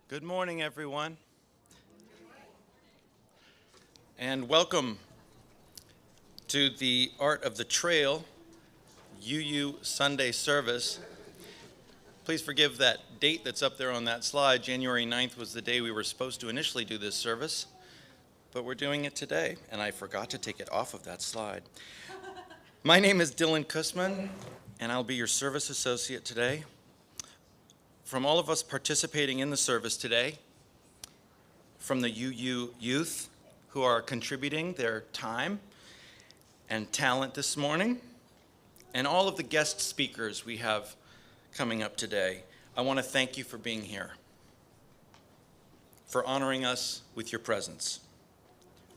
Good morning, everyone, and welcome to the Art of the Trail UU Sunday service. Please forgive that date that's up there on that slide. January 9th was the day we were supposed to initially do this service, but we're doing it today, and I forgot to take it off of that slide. My name is Dylan Kussman, and I'll be your service associate today. From all of us participating in the service today, from the UU youth who are contributing their time and talent this morning, and all of the guest speakers we have coming up today, I want to thank you for being here, for honoring us with your presence,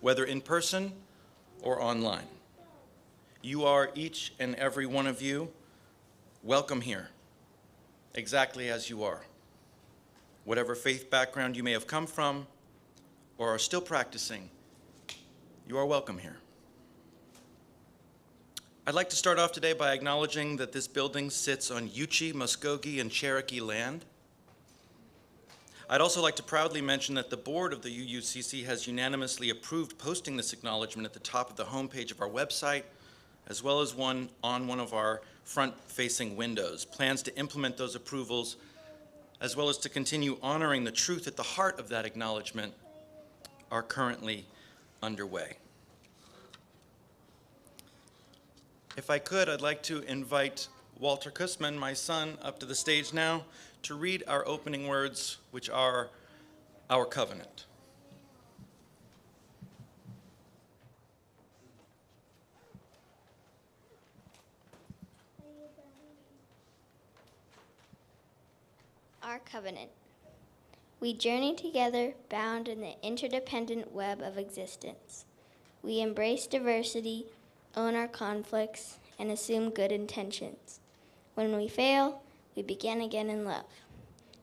whether in person or online. You are, each and every one of you, welcome here, exactly as you are. Whatever faith background you may have come from or are still practicing, you are welcome here. I'd like to start off today by acknowledging that this building sits on Yuchi, Muskogee, and Cherokee land. I'd also like to proudly mention that the board of the UUCC has unanimously approved posting this acknowledgement at the top of the homepage of our website, as well as one on one of our front-facing windows. Plans to implement those approvals, as well as to continue honoring the truth at the heart of that acknowledgement, are currently underway. If I could, I'd like to invite Walter Kussman, my son, up to the stage now to read our opening words, which are our covenant. Our covenant. We journey together, bound in the interdependent web of existence. We embrace diversity, own our conflicts, and assume good intentions. When we fail, we begin again in love.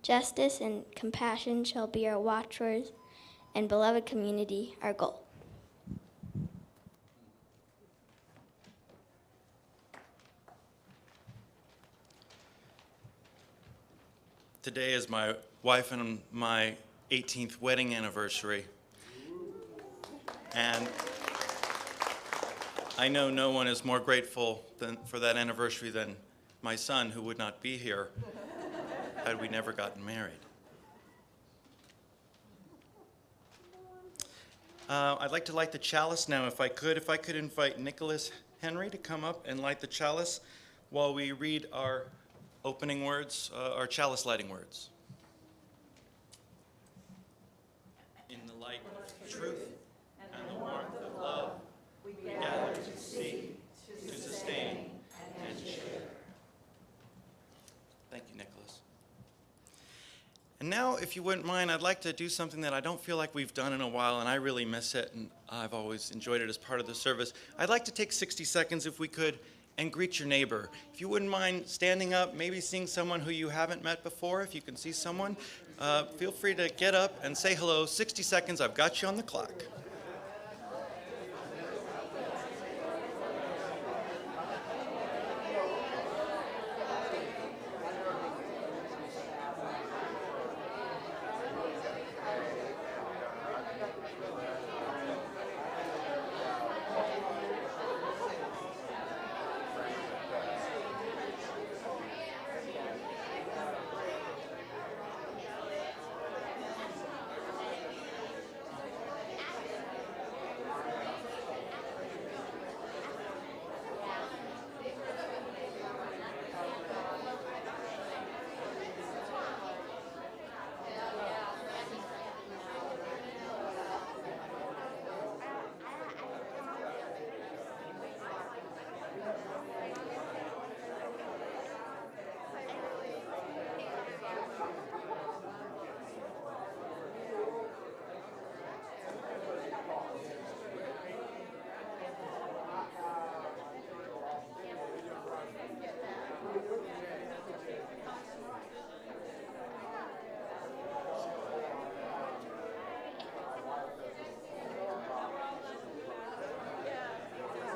Justice and compassion shall be our watchwords, and beloved community our goal. Today is my wife and my 18th wedding anniversary. And I know no one is more grateful for that anniversary than my son, who would not be here had we never gotten married. I'd like to light the chalice now, if I could. If I could invite Nicholas Henry to come up and light the chalice while we read our opening words, our chalice lighting words. In the light of truth and the warmth of love, we gather to seek, to sustain, and to share. Thank you, Nicholas. And now, if you wouldn't mind, I'd like to do something that I don't feel like we've done in a while, and I really miss it, and I've always enjoyed it as part of the service. I'd like to take 60 seconds, if we could, and greet your neighbor. If you wouldn't mind standing up, maybe seeing someone who you haven't met before. If you can see someone, feel free to get up and say hello. 60 seconds, I've got you on the clock.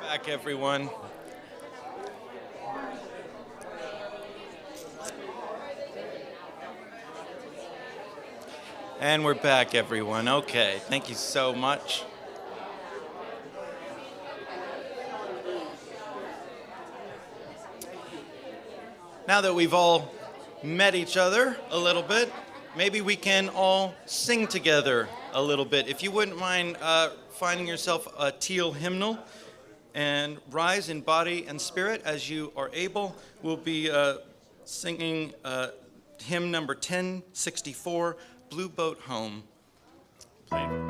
Back, everyone. And we're back, everyone. Okay, thank you so much. Now that we've all met each other a little bit, maybe we can all sing together a little bit. If you wouldn't mind finding yourself a teal hymnal and rise in body and spirit as you are able. We'll be singing hymn number 1064, Blue Boat Home. Playing.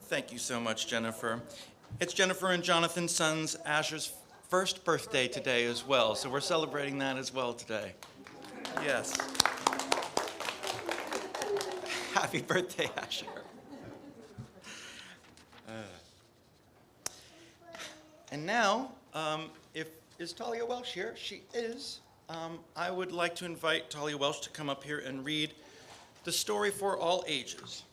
Thank you so much, Jennifer. It's Jennifer and Jonathan's son's Asher's first birthday today as well, so we're celebrating that as well today. Yes. Happy birthday, Asher. And now, is Talia Welsh here? She is. I would like to invite Talia Welsh to come up here and read The Story for All Ages.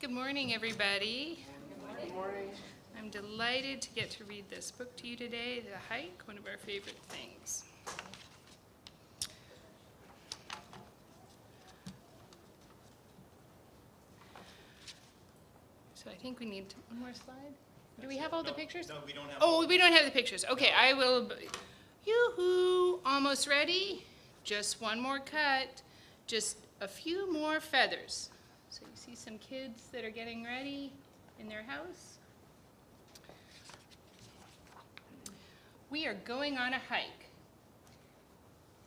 Good morning, everybody. Good morning. I'm delighted to get to read this book to you today, The Hike, one of our favorite things. So I think we need one more slide. Do we have all the pictures? No, we don't have. Oh, we don't have the pictures. Okay, I will. Yoo-hoo! Almost ready. Just one more cut. Just a few more feathers. So you see some kids that are getting ready in their house. We are going on a hike.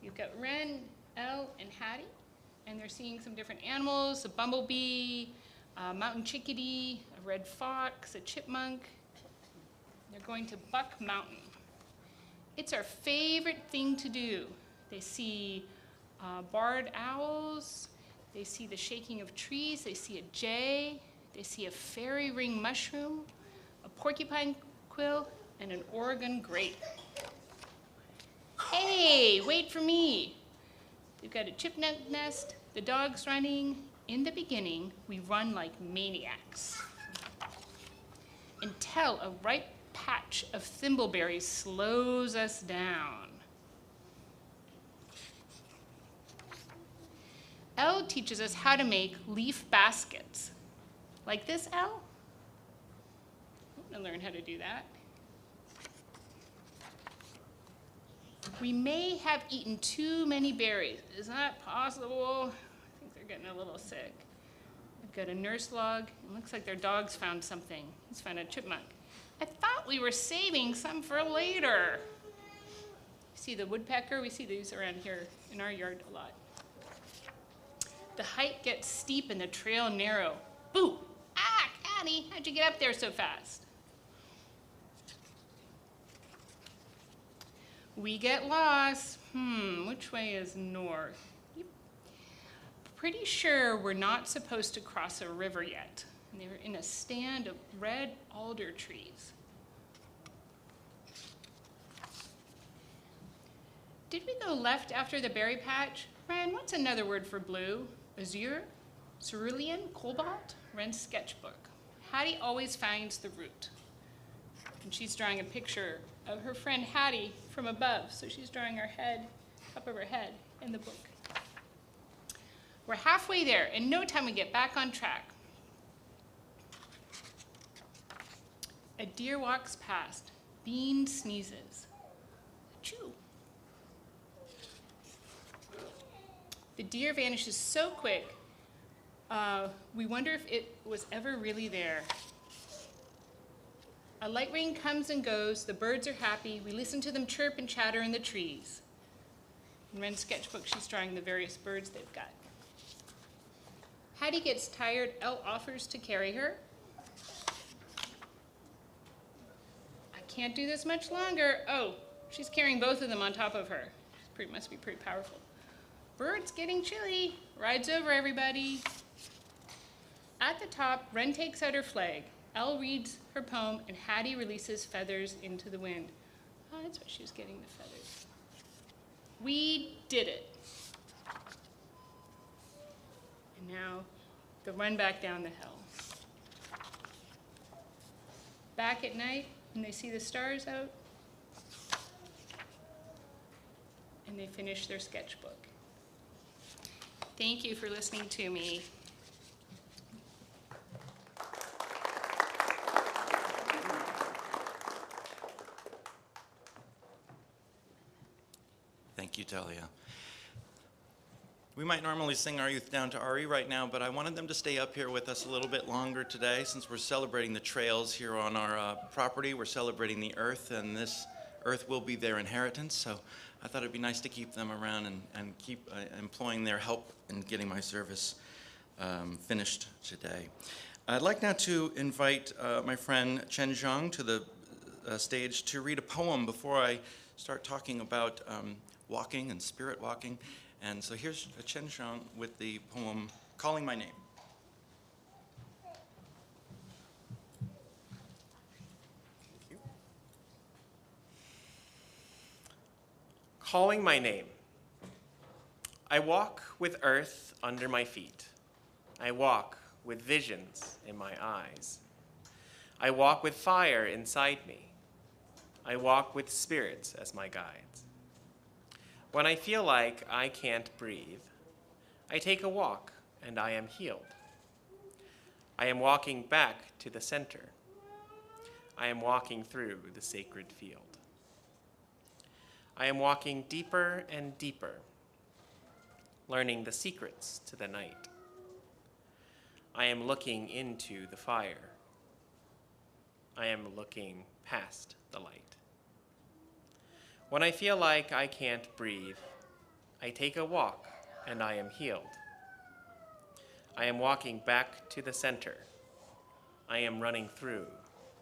You've got Wren, Elle, and Hattie, and they're seeing some different animals, a bumblebee, a mountain chickadee, a red fox, a chipmunk. They're going to Buck Mountain. It's our favorite thing to do. They see barred owls, they see the shaking of trees, they see a jay, they see a fairy ring mushroom, a porcupine quill, and an Oregon grape. Hey, wait for me. We've got a chipmunk nest, the dog's running. In the beginning, we run like maniacs until a ripe patch of thimbleberries slows us down. Elle teaches us how to make leaf baskets. Like this, Elle? I'm gonna learn how to do that. We may have eaten too many berries. Is that possible? I think they're getting a little sick. I've got a nurse log. It looks like their dog's found something. He's found a chipmunk. I thought we were saving some for later. See the woodpecker? We see these around here in our yard a lot. The hike gets steep and the trail narrow. Boo! Ah, Caddy, how'd you get up there so fast? We get lost. Which way is north? Yep. Pretty sure we're not supposed to cross a river yet. And they were in a stand of red alder trees. Did we go left after the berry patch? Ren, what's another word for blue? Azure? Cerulean? Cobalt? Ren's sketchbook. Hattie always finds the root. And she's drawing a picture of her friend Hattie from above. So she's drawing her head, top of her head in the book. We're halfway there. In no time we get back on track. A deer walks past. Bean sneezes. Achoo. The deer vanishes so quick, we wonder if it was ever really there. A light rain comes and goes, the birds are happy, we listen to them chirp and chatter in the trees. In Ren's sketchbook, she's drawing the various birds they've got. Hattie gets tired, Elle offers to carry her. I can't do this much longer. Oh, she's carrying both of them on top of her. Must be pretty powerful. Bird's getting chilly. Rides over, everybody. At the top, Ren takes out her flag. Elle reads her poem, and Hattie releases feathers into the wind. Oh, that's why she was getting the feathers. We did it. And now, the run back down the hill. Back at night, and they see the stars out, and they finish their sketchbook. Thank you for listening to me. Thank you, Talia. We might normally sing Our Youth Down to Ari right now, but I wanted them to stay up here with us a little bit longer today since we're celebrating the trails here on our property. We're celebrating the earth, and this earth will be their inheritance, so I thought it'd be nice to keep them around and keep employing their help in getting my service finished today. I'd like now to invite my friend Chen Zhang to the stage to read a poem before I start talking about walking and spirit walking. And so here's Chen Zhang with the poem Calling My Name. Calling my name. I walk with earth under my feet. I walk with visions in my eyes. I walk with fire inside me. I walk with spirits as my guides. When I feel like I can't breathe, I take a walk and I am healed. I am walking back to the center. I am walking through the sacred field. I am walking deeper and deeper, learning the secrets to the night. I am looking into the fire. I am looking past the light. When I feel like I can't breathe, I take a walk and I am healed. I am walking back to the center. I am running through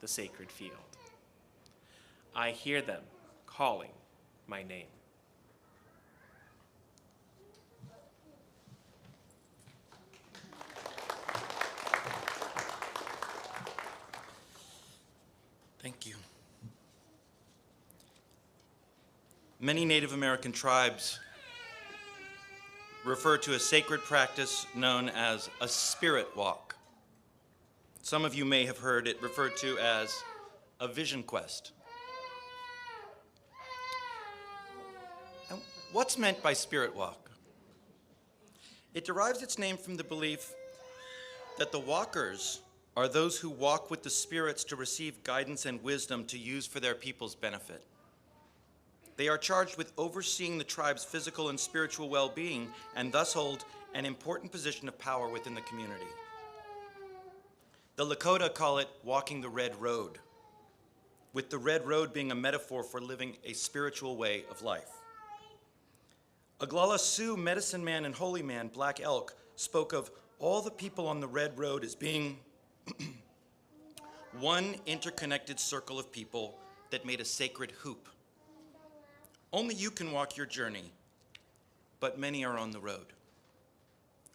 the sacred field. I hear them calling my name. Thank you. Many Native American tribes refer to a sacred practice known as a spirit walk. Some of you may have heard it referred to as a vision quest. And what's meant by spirit walk? It derives its name from the belief that the walkers are those who walk with the spirits to receive guidance and wisdom to use for their people's benefit. They are charged with overseeing the tribe's physical and spiritual well-being and thus hold an important position of power within the community. The Lakota call it walking the red road, with the red road being a metaphor for living a spiritual way of life. Oglala Sioux medicine man and holy man, Black Elk, spoke of all the people on the red road as being one interconnected circle of people that made a sacred hoop. Only you can walk your journey, but many are on the road.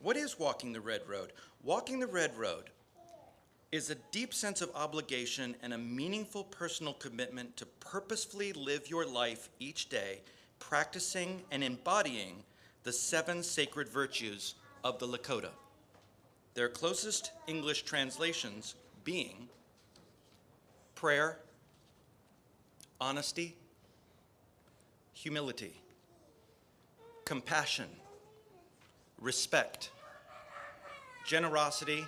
What is walking the red road? Walking the red road is a deep sense of obligation and a meaningful personal commitment to purposefully live your life each day, practicing and embodying the 7 sacred virtues of the Lakota. Their closest English translations being prayer, honesty, humility, compassion, respect, generosity,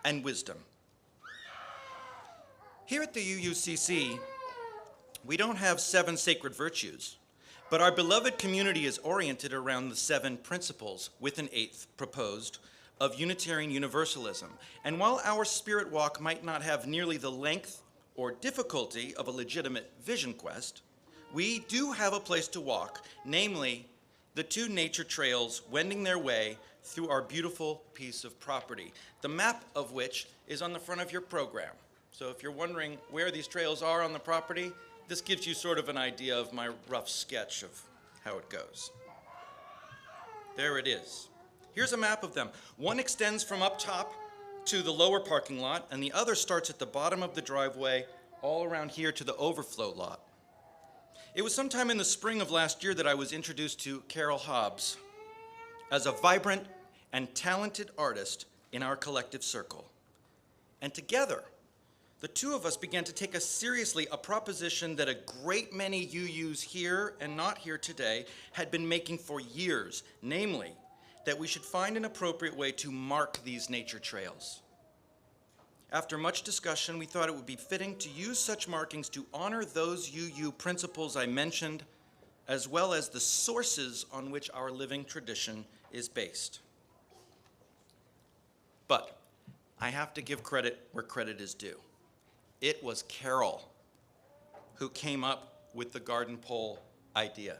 and wisdom. Here at the UUCC, we don't have 7 sacred virtues, but our beloved community is oriented around the 7 principles, with an 8th proposed, of Unitarian Universalism. And while our spirit walk might not have nearly the length or difficulty of a legitimate vision quest, we do have a place to walk, namely the 2 nature trails wending their way through our beautiful piece of property, the map of which is on the front of your program. So if you're wondering where these trails are on the property, this gives you sort of an idea of my rough sketch of how it goes. There it is. Here's a map of them. One extends from up top to the lower parking lot, and the other starts at the bottom of the driveway all around here to the overflow lot. It was sometime in the spring of last year that I was introduced to Carol Hobbs as a vibrant and talented artist in our collective circle. And together, the 2 of us began to take seriously a proposition that a great many UUs here and not here today had been making for years, namely, that we should find an appropriate way to mark these nature trails. After much discussion, we thought it would be fitting to use such markings to honor those UU principles I mentioned, as well as the sources on which our living tradition is based. But I have to give credit where credit is due. It was Carol who came up with the garden pole idea.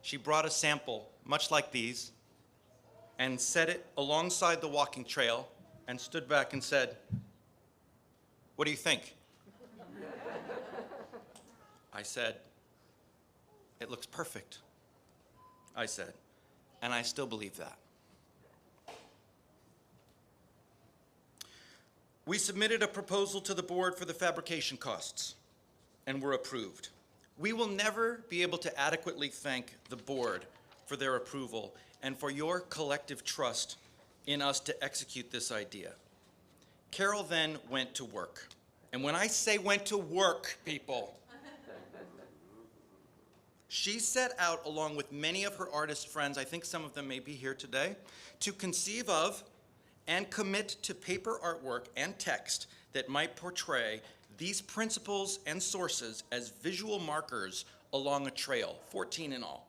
She brought a sample, much like these, and set it alongside the walking trail and stood back and said, "What do you think?" I said, "It looks perfect," I said, and I still believe that. We submitted a proposal to the board for the fabrication costs and were approved. We will never be able to adequately thank the board for their approval and for your collective trust in us to execute this idea. Carol then went to work. And when I say went to work, people, she set out, along with many of her artist friends, I think some of them may be here today, to conceive of and commit to paper artwork and text that might portray these principles and sources as visual markers along a trail, 14 in all.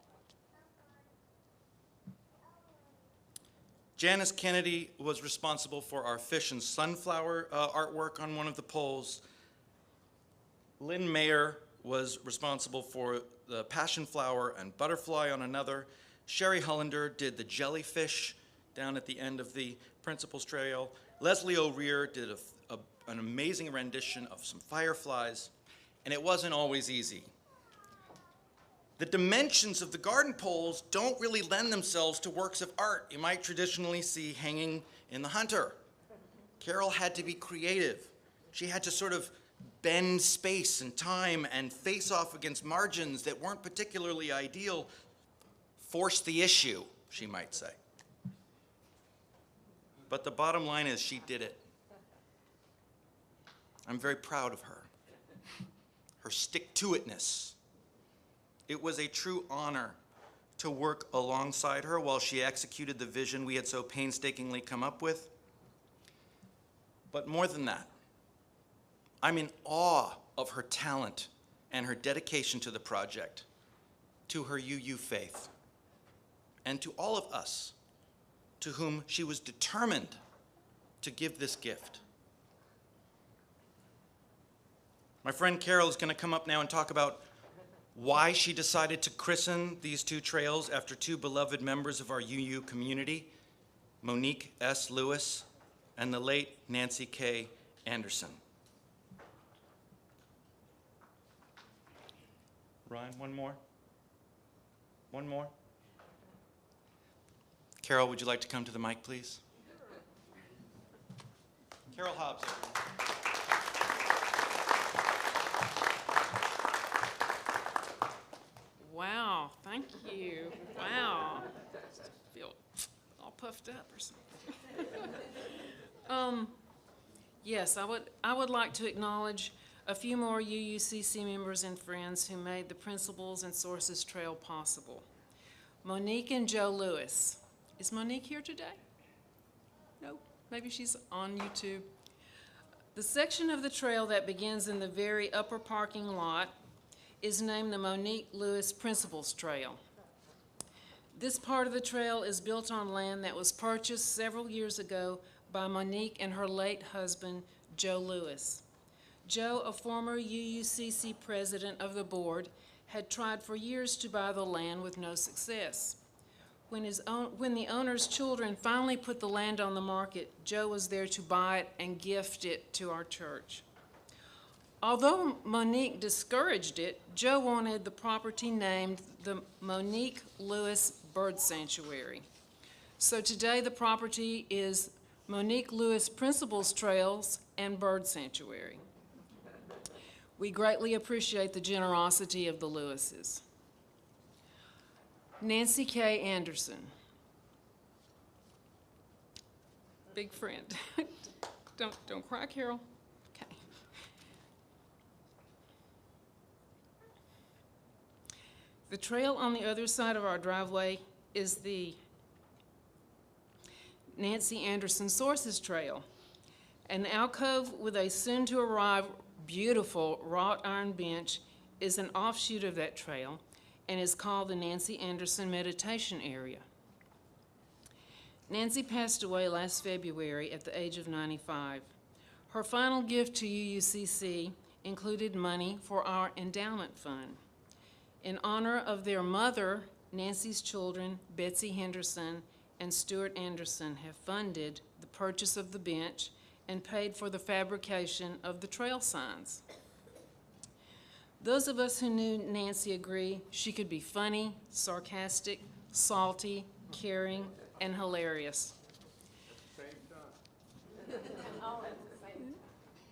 Janice Kennedy was responsible for our fish and sunflower artwork on one of the poles. Lynn Mayer was responsible for the passion flower and butterfly on another. Sherry Hollander did the jellyfish down at the end of the Principles Trail. Leslie O'Rear did an amazing rendition of some fireflies, and it wasn't always easy. The dimensions of the garden poles don't really lend themselves to works of art you might traditionally see hanging in the Hunter. Carol had to be creative. She had to sort of bend space and time and face off against margins that weren't particularly ideal, force the issue, she might say. But the bottom line is she did it. I'm very proud of her. Her stick-to-itness. It was a true honor to work alongside her while she executed the vision we had so painstakingly come up with. But more than that, I'm in awe of her talent and her dedication to the project, to her UU faith, and to all of us to whom she was determined to give this gift. My friend Carol is going to come up now and talk about why she decided to christen these two trails after two beloved members of our UU community, Monique S. Lewis and the late Nancy K. Anderson. Ryan, one more? One more? Carol, would you like to come to the mic, please? Carol Hobbs. Wow, thank you. Wow. I feel all puffed up or something. Yes, I would like to acknowledge a few more UUCC members and friends who made the Principles and Sources Trail possible. Monique and Joe Lewis. Is Monique here today? No, maybe she's on YouTube. The section of the trail that begins in the very upper parking lot is named the Monique Lewis Principles Trail. This part of the trail is built on land that was purchased several years ago by Monique and her late husband, Joe Lewis. Joe, a former UUCC president of the board, had tried for years to buy the land with no success. When the owner's children finally put the land on the market, Joe was there to buy it and gift it to our church. Although Monique discouraged it, Joe wanted the property named the Monique Lewis Bird Sanctuary. So today the property is Monique Lewis Principles Trails and Bird Sanctuary. We greatly appreciate the generosity of the Lewises. Nancy K. Anderson. Big friend. Don't cry, Carol. Okay. The trail on the other side of our driveway is the Nancy Anderson Sources Trail, an alcove with a soon-to-arrive beautiful wrought iron bench is an offshoot of that trail and is called the Nancy Anderson Meditation Area. Nancy passed away last February at the age of 95. Her final gift to UUCC included money for our endowment fund. In honor of their mother, Nancy's children, Betsy Henderson and Stuart Anderson, have funded the purchase of the bench and paid for the fabrication of the trail signs. Those of us who knew Nancy agree she could be funny, sarcastic, salty, caring, and hilarious.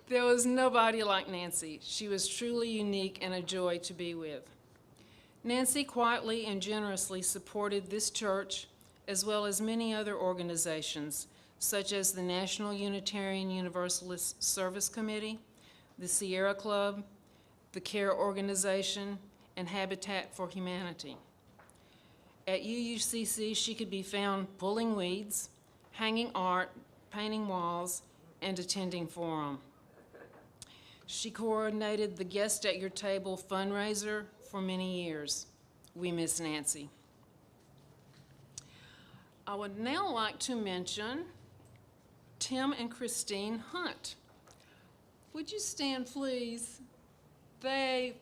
There was nobody like Nancy. She was truly unique and a joy to be with. Nancy quietly and generously supported this church as well as many other organizations such as the National Unitarian Universalist Service Committee, the Sierra Club, the CARE Organization, and Habitat for Humanity. At UUCC, she could be found pulling weeds, hanging art, painting walls, and attending forum. She coordinated the Guest at Your Table fundraiser for many years. We miss Nancy. I would now like to mention Tim and Christine Hunt. Would you stand, please? They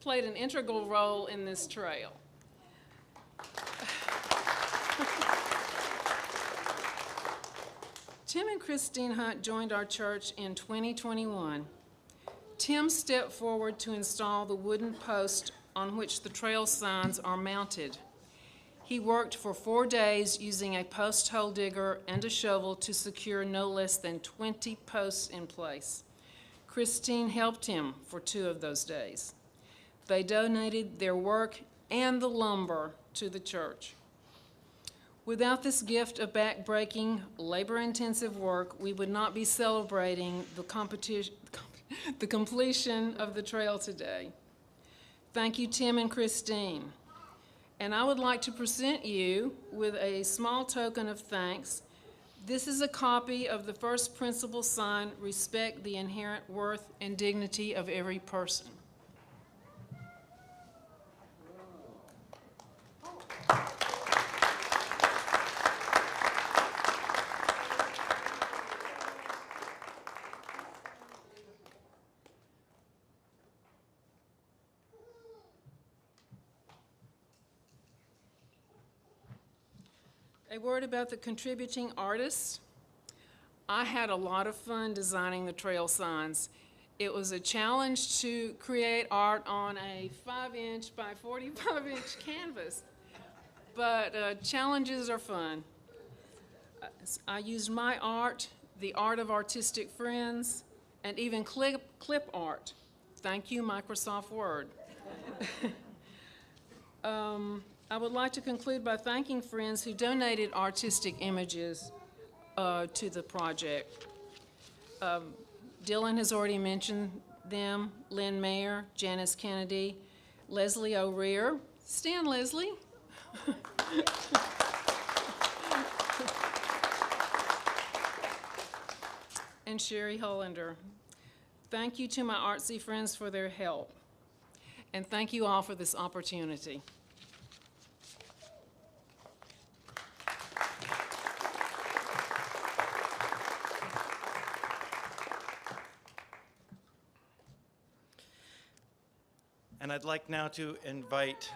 played an integral role in this trail. Tim and Christine Hunt joined our church in 2021. Tim stepped forward to install the wooden post on which the trail signs are mounted. He worked for 4 days using a post hole digger and a shovel to secure no less than 20 posts in place. Christine helped him for 2 of those days. They donated their work and the lumber to the church. Without this gift of back-breaking, labor-intensive work, we would not be celebrating the completion of the trail today. Thank you, Tim and Christine. And I would like to present you with a small token of thanks. This is a copy of the first principle sign, respect the inherent worth and dignity of every person. A word about the contributing artists. I had a lot of fun designing the trail signs. It was a challenge to create art on a 5-inch by 45-inch canvas, but challenges are fun. I used my art, the art of artistic friends, and even clip art. Thank you, Microsoft Word. I would like to conclude by thanking friends who donated artistic images to the project. Dylan has already mentioned them: Lynn Mayer, Janice Kennedy, Leslie O'Rear. Stand, Leslie. And Sherry Hollander. Thank you to my artsy friends for their help. And thank you all for this opportunity. And I'd like now to invite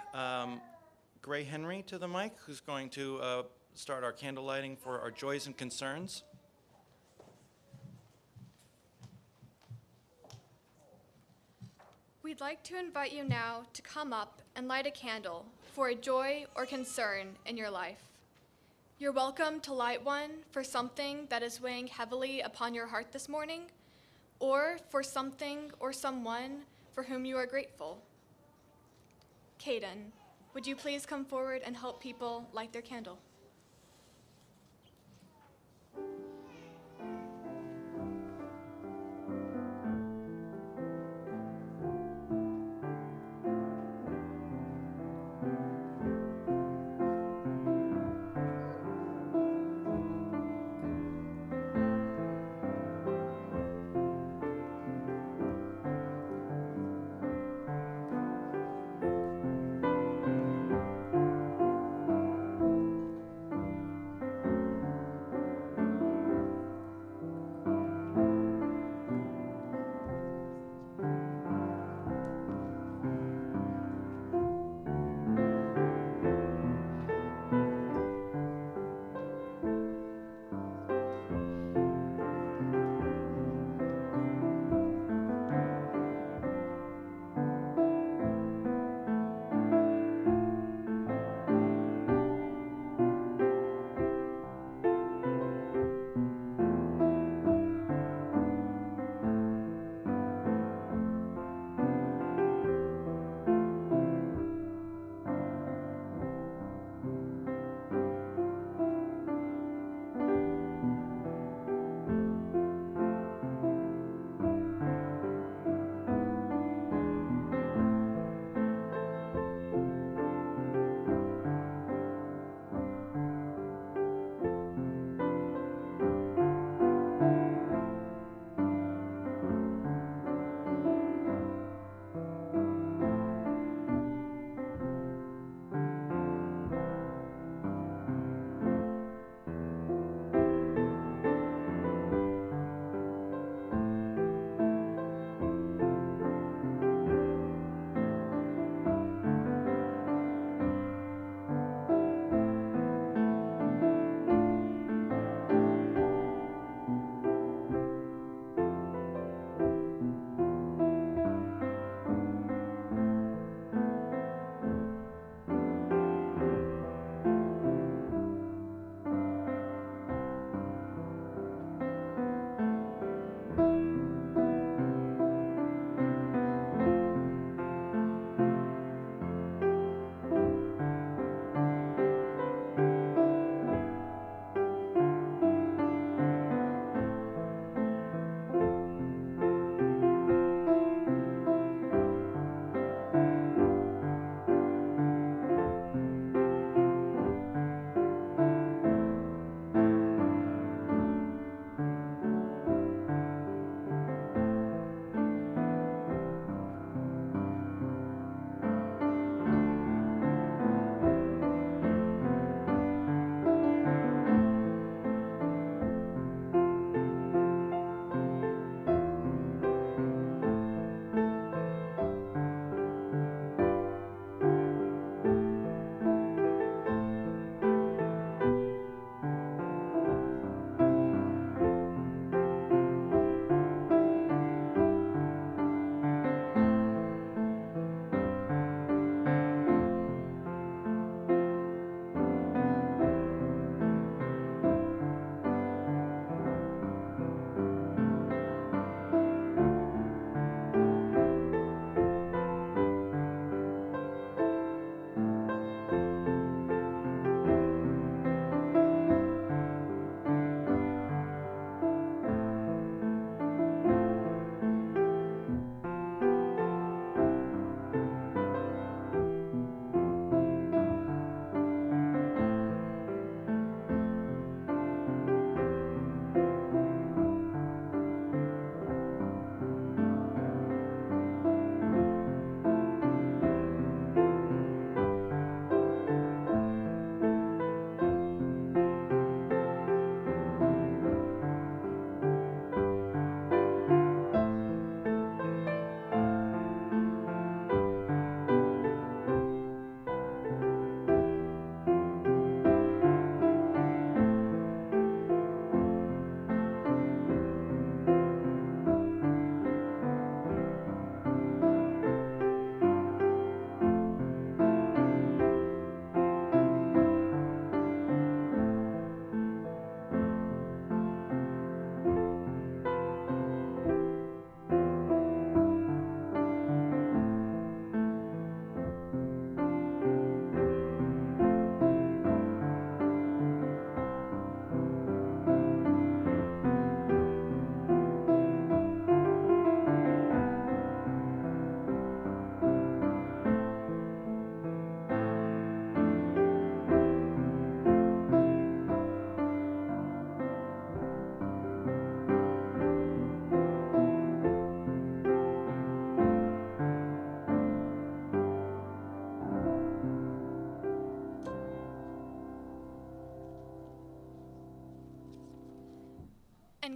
Gray Henry to the mic, who's going to start our candle lighting for our joys and concerns. We'd like to invite you now to come up and light a candle for a joy or concern in your life. You're welcome to light one for something that is weighing heavily upon your heart this morning, or for something or someone for whom you are grateful. Caden, would you please come forward and help people light their candle?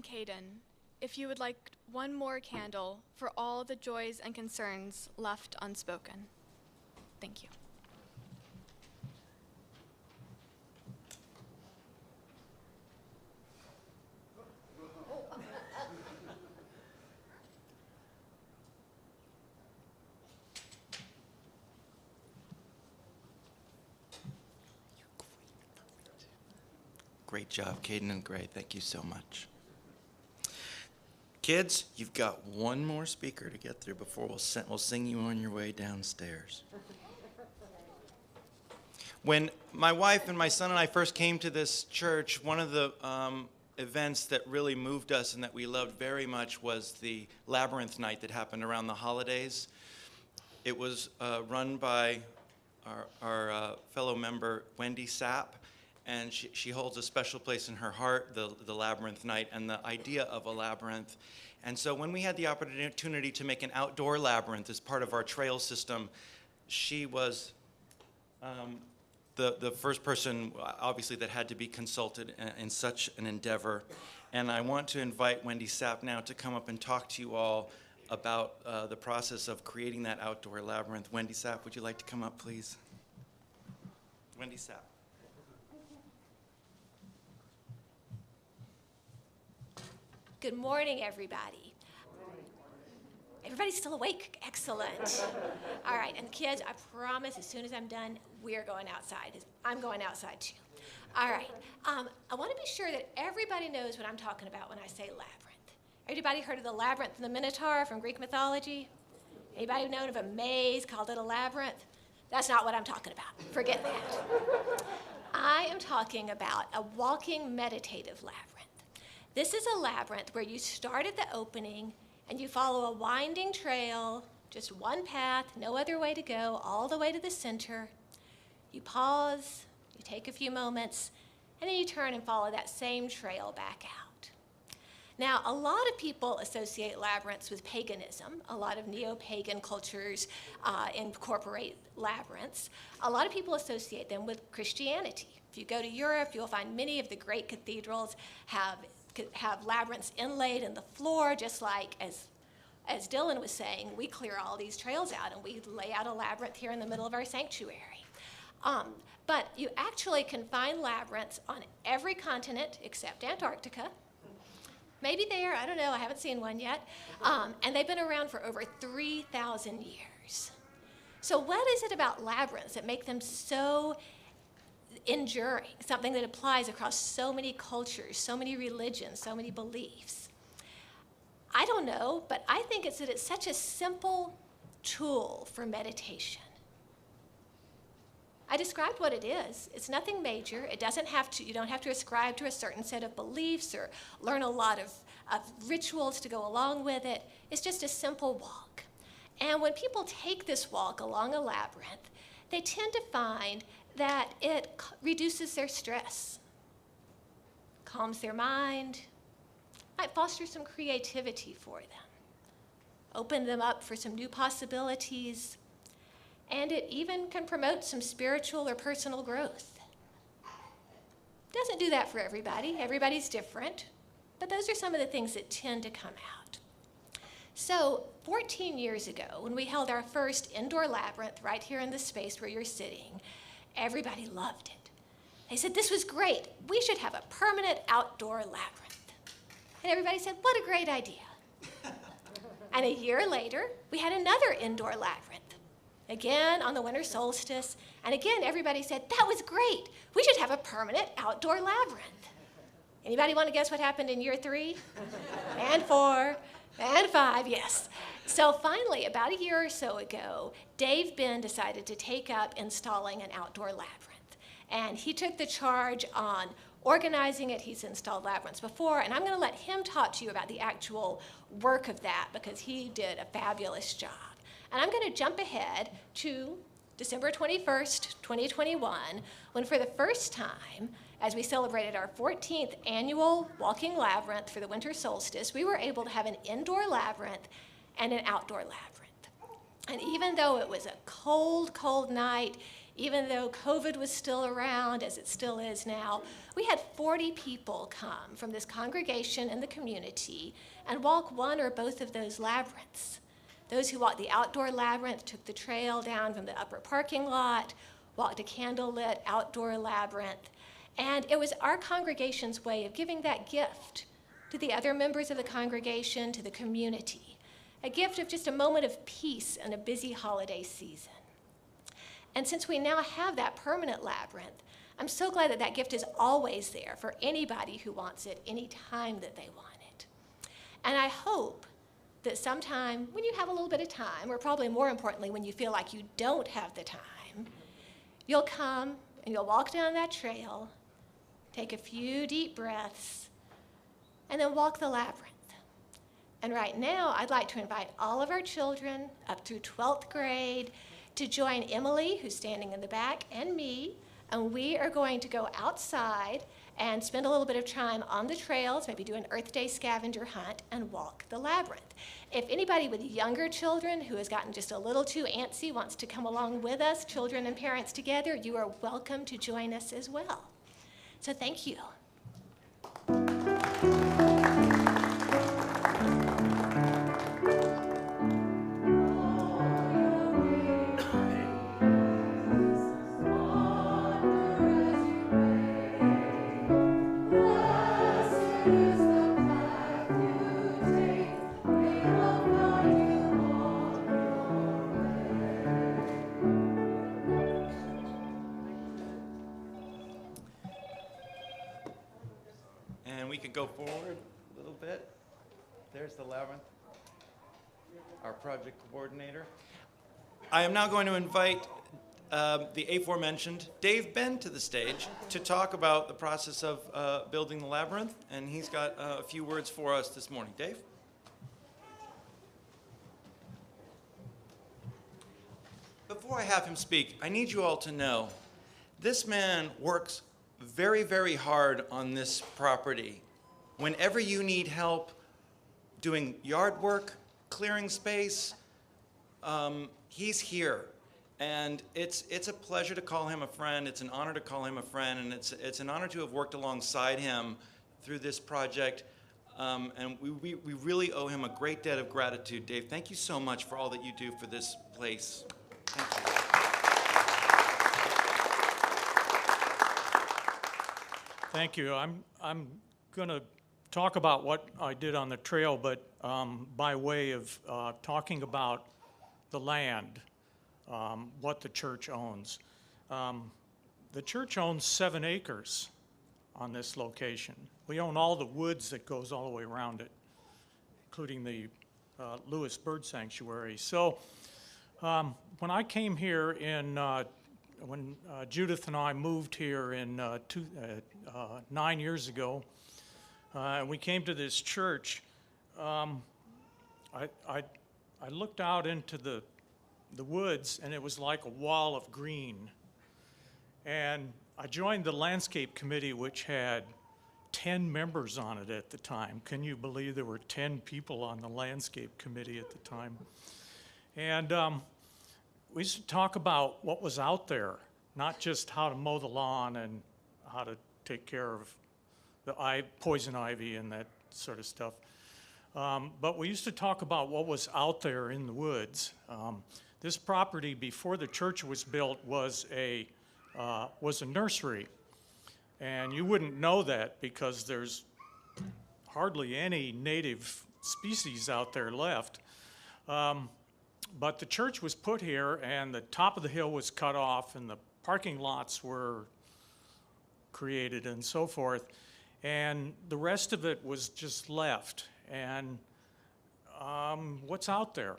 Caden if you would like one more candle for all the joys and concerns left unspoken. Thank you. Great job, Caden and Gray. Thank you so much. Kids, you've got one more speaker to get through before we'll sing you on your way downstairs. When my wife and my son and I first came to this church, one of the events that really moved us and that we loved very much was the Labyrinth Night that happened around the holidays. It was run by our fellow member, Wendy Sapp, and she holds a special place in her heart, the Labyrinth Night, and the idea of a labyrinth. And so when we had the opportunity to make an outdoor labyrinth as part of our trail system, she was the first person, obviously, that had to be consulted in such an endeavor. And I want to invite Wendy Sapp now to come up and talk to you all about the process of creating that outdoor labyrinth. Wendy Sapp, would you like to come up, please? Wendy Sapp. Good morning, everybody. Everybody's still awake? Excellent. All right, and kids, I promise as soon as I'm done, we're going outside. I'm going outside too. All right, I want to be sure that everybody knows what I'm talking about when I say labyrinth. Everybody heard of the labyrinth and the Minotaur from Greek mythology? Anybody known of a maze, called it a labyrinth? That's not what I'm talking about. Forget that. I am talking about a walking meditative labyrinth. This is a labyrinth where you start at the opening and you follow a winding trail, just one path, no other way to go, all the way to the center. You pause, you take a few moments, and then you turn and follow that same trail back out. Now, a lot of people associate labyrinths with paganism. A lot of neo-pagan cultures incorporate labyrinths. A lot of people associate them with Christianity. If you go to Europe, you'll find many of the great cathedrals have labyrinths inlaid in the floor, just like, as Dylan was saying, we clear all these trails out and we lay out a labyrinth here in the middle of our sanctuary. But you actually can find labyrinths on every continent except Antarctica. Maybe there, I don't know, I haven't seen one yet. And they've been around for over 3,000 years. So what is it about labyrinths that make them so enduring, something that applies across so many cultures, so many religions, so many beliefs? I don't know, but I think it's that it's such a simple tool for meditation. I described what it is. It's nothing major. It doesn't have to, you don't have to ascribe to a certain set of beliefs or learn a lot of rituals to go along with it. It's just a simple walk. And when people take this walk along a labyrinth, they tend to find that it reduces their stress, calms their mind, might foster some creativity for them, open them up for some new possibilities, and it even can promote some spiritual or personal growth. Doesn't do that for everybody. Everybody's different, but those are some of the things that tend to come out. So 14 years ago, when we held our first indoor labyrinth right here in the space where you're sitting, everybody loved it. They said, this was great. We should have a permanent outdoor labyrinth. And everybody said, what a great idea. And a year later, we had another indoor labyrinth. Again, on the winter solstice. And again, everybody said, that was great. We should have a permanent outdoor labyrinth. Anybody want to guess what happened in year 3? And 4, and 5, yes. So finally, about a year or so ago, Dave Ben decided to take up installing an outdoor labyrinth. And he took the charge on organizing it. He's installed labyrinths before, and I'm going to let him talk to you about the actual work of that because he did a fabulous job. And I'm going to jump ahead to December 21st, 2021, when for the first time, as we celebrated our 14th annual walking labyrinth for the winter solstice, we were able to have an indoor labyrinth and an outdoor labyrinth. And even though it was a cold, cold night, Even though COVID was still around, as it still is now, we had 40 people come from this congregation and the community and walk one or both of those labyrinths. Those who walked the outdoor labyrinth took the trail down from the upper parking lot, walked a candlelit outdoor labyrinth, and it was our congregation's way of giving that gift to the other members of the congregation, to the community, a gift of just a moment of peace in a busy holiday season. And since we now have that permanent labyrinth, I'm so glad that that gift is always there for anybody who wants it any time that they want it. And I hope that sometime when you have a little bit of time, or probably more importantly, when you feel like you don't have the time, you'll come and you'll walk down that trail, take a few deep breaths, and then walk the labyrinth. And right now, I'd like to invite all of our children up through 12th grade to join Emily, who's standing in the back, and me, and we are going to go outside and spend a little bit of time on the trails, maybe do an Earth Day scavenger hunt, and walk the labyrinth. If anybody with younger children who has gotten just a little too antsy wants to come along with us, children and parents together, you are welcome to join us as well. So thank you. And we could go forward a little bit. There's the labyrinth, our project coordinator. I am now going to invite the aforementioned Dave Ben to the stage to talk about the process of building the labyrinth, and he's got a few words for us this morning. Dave? Before I have him speak, I need you all to know this man works very, very hard on this property. Whenever you need help doing yard work, clearing space, he's here. And it's a pleasure to call him a friend. It's an honor to call him a friend, and it's an honor to have worked alongside him through this project. And we really owe him a great debt of gratitude. Dave, thank you so much for all that you do for this place. Thank you. Thank you. I'm going to talk about what I did on the trail, but by way of talking about the land, what the church owns. The church owns 7 acres on this location. We own all the woods that goes all the way around it, including the Lewis Bird Sanctuary. So when I came here when Judith and I moved here in 9 years ago, we came to this church. I looked out into the woods, and it was like a wall of green. And I joined the landscape committee, which had 10 members on it at the time. Can you believe there were 10 people on the landscape committee at the time? And we used to talk about what was out there, not just how to mow the lawn and how to take care of the poison ivy and that sort of stuff. But we used to talk about what was out there in the woods. This property, before the church was built, was a nursery. And you wouldn't know that because there's hardly any native species out there left. But the church was put here, and the top of the hill was cut off, and the parking lots were created and so forth. And the rest of it was just left. And what's out there?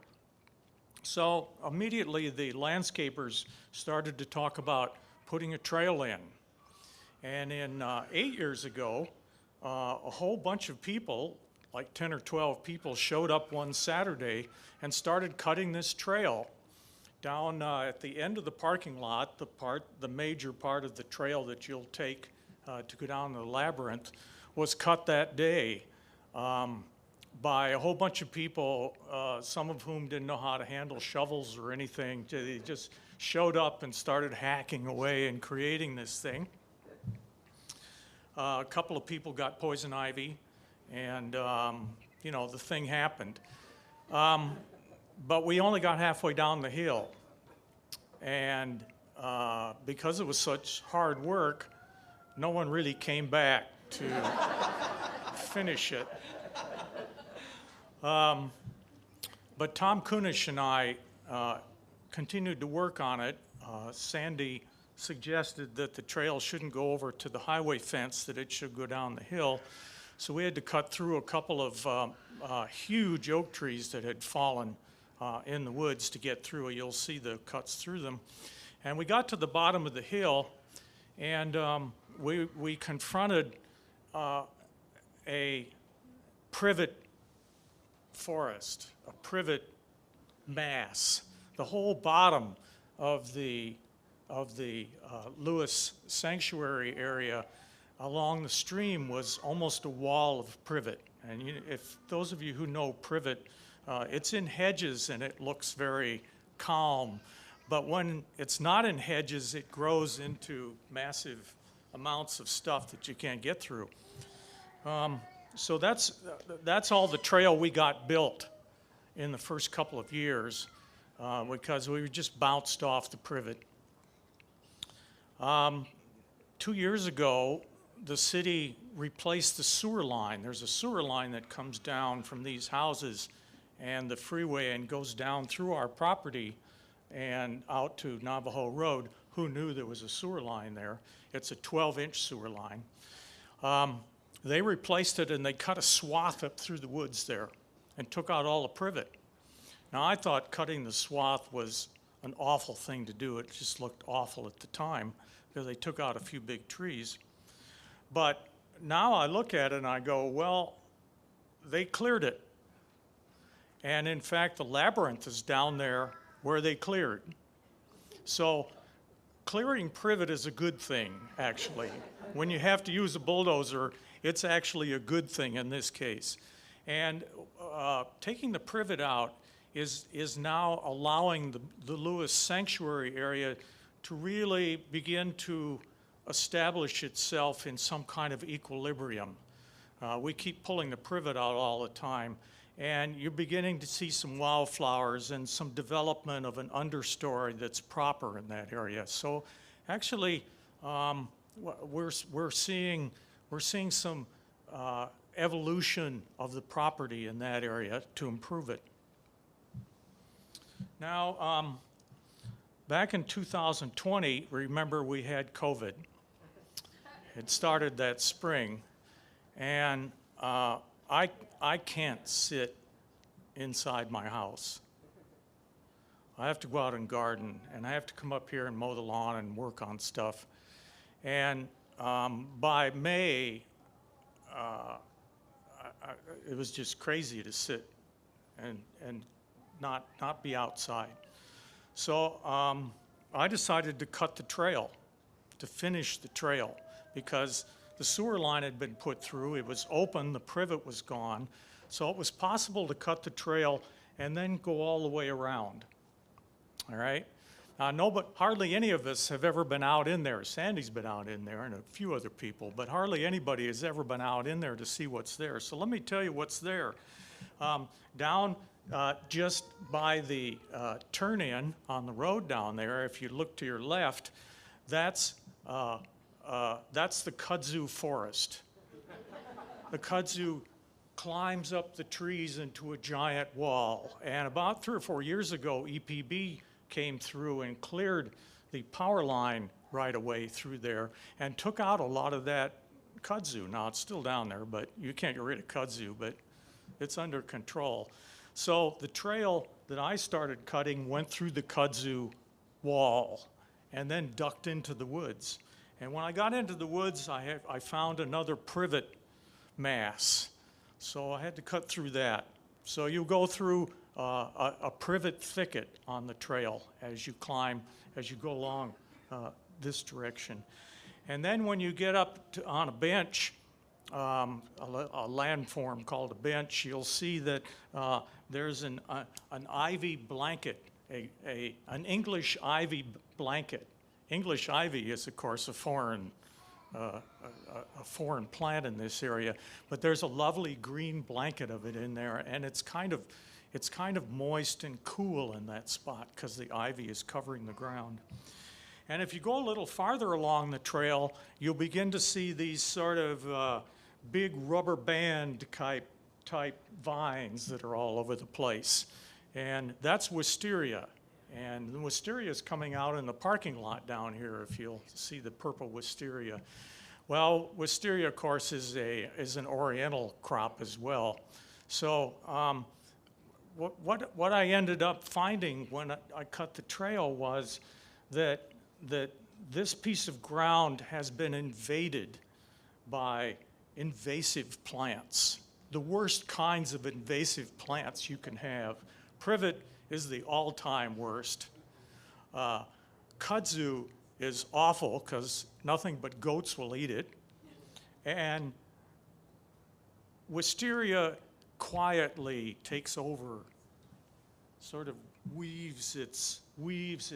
So immediately the landscapers started to talk about putting a trail in. And in 8 years ago, a whole bunch of people, like 10 or 12 people, showed up one Saturday and started cutting this trail down at the end of the parking lot. The major part of the trail that you'll take to go down the labyrinth was cut that day. by a whole bunch of people, some of whom didn't know how to handle shovels or anything. They just showed up and started hacking away and creating this thing. A couple of people got poison ivy, and you know, the thing happened. But we only got halfway down the hill, and because it was such hard work, no one really came back to finish it. But Tom Kunish and I continued to work on it. Sandy suggested that the trail shouldn't go over to the highway fence, that it should go down the hill. So we had to cut through a couple of huge oak trees that had fallen in the woods to get through. You'll see the cuts through them. And we got to the bottom of the hill, and we confronted a privet forest, a privet mass. The whole bottom of the Lewis Sanctuary area along the stream was almost a wall of privet. And if those of you who know privet, it's in hedges and it looks very calm. But when it's not in hedges, it grows into massive amounts of stuff that you can't get through. So that's all the trail we got built in the first couple of years, because we just bounced off the privet. 2 years ago, the city replaced the sewer line. There's a sewer line that comes down from these houses and the freeway and goes down through our property and out to Navajo Road. Who knew there was a sewer line there? It's a 12-inch sewer line. They replaced it and they cut a swath up through the woods there and took out all the privet. Now, I thought cutting the swath was an awful thing to do. It just looked awful at the time because they took out a few big trees. But now I look at it and I go, well, they cleared it. And in fact, the labyrinth is down there where they cleared. So clearing privet is a good thing, actually. When you have to use a bulldozer, it's actually a good thing in this case. And taking the privet out is now allowing the Lewis Sanctuary area to really begin to establish itself in some kind of equilibrium. We keep pulling the privet out all the time, and you're beginning to see some wildflowers and some development of an understory that's proper in that area. So actually, we're seeing some evolution of the property in that area to improve it. Now, back in 2020, remember we had COVID. It started that spring, and I can't sit inside my house. I have to go out and garden, and I have to come up here and mow the lawn and work on stuff. And by May, it was just crazy to sit and not be outside. So I decided to cut the trail, to finish the trail, because the sewer line had been put through. It was open, the privet was gone. So it was possible to cut the trail and then go all the way around. All right? Hardly any of us have ever been out in there. Sandy's been out in there and a few other people, but hardly anybody has ever been out in there to see what's there. So let me tell you what's there. Down just by the turn-in on the road down there, if you look to your left, that's the kudzu forest. The kudzu climbs up the trees into a giant wall. And about 3 or 4 years ago, EPB came through and cleared the power line right away through there and took out a lot of that kudzu. Now, it's still down there, but you can't get rid of kudzu, but it's under control. So the trail that I started cutting went through the kudzu wall and then ducked into the woods. And when I got into the woods, I found another privet mass. So I had to cut through that. So you go through a privet thicket on the trail as you climb, as you go along this direction. And then when you get up on a bench a landform called a bench, you'll see that there's an ivy blanket, an English ivy blanket. English ivy is, of course, a foreign plant in this area, but there's a lovely green blanket of it in there, and it's kind of moist and cool in that spot because the ivy is covering the ground. And if you go a little farther along the trail, you'll begin to see these sort of big rubber band type vines that are all over the place. And that's wisteria. And the wisteria is coming out in the parking lot down here, if you'll see the purple wisteria. Well, wisteria, of course, is an oriental crop as well. So what I ended up finding when I cut the trail was that this piece of ground has been invaded by invasive plants, the worst kinds of invasive plants you can have. Privet is the all-time worst. Kudzu is awful because nothing but goats will eat it. And wisteria quietly takes over, sort of weaves its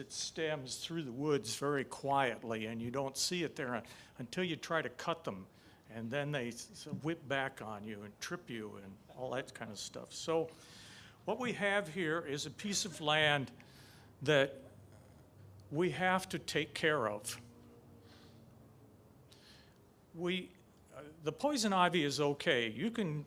stems through the woods very quietly, and you don't see it there until you try to cut them, and then they whip back on you and trip you and all that kind of stuff. So what we have here is a piece of land that we have to take care of. The poison ivy is okay. You can,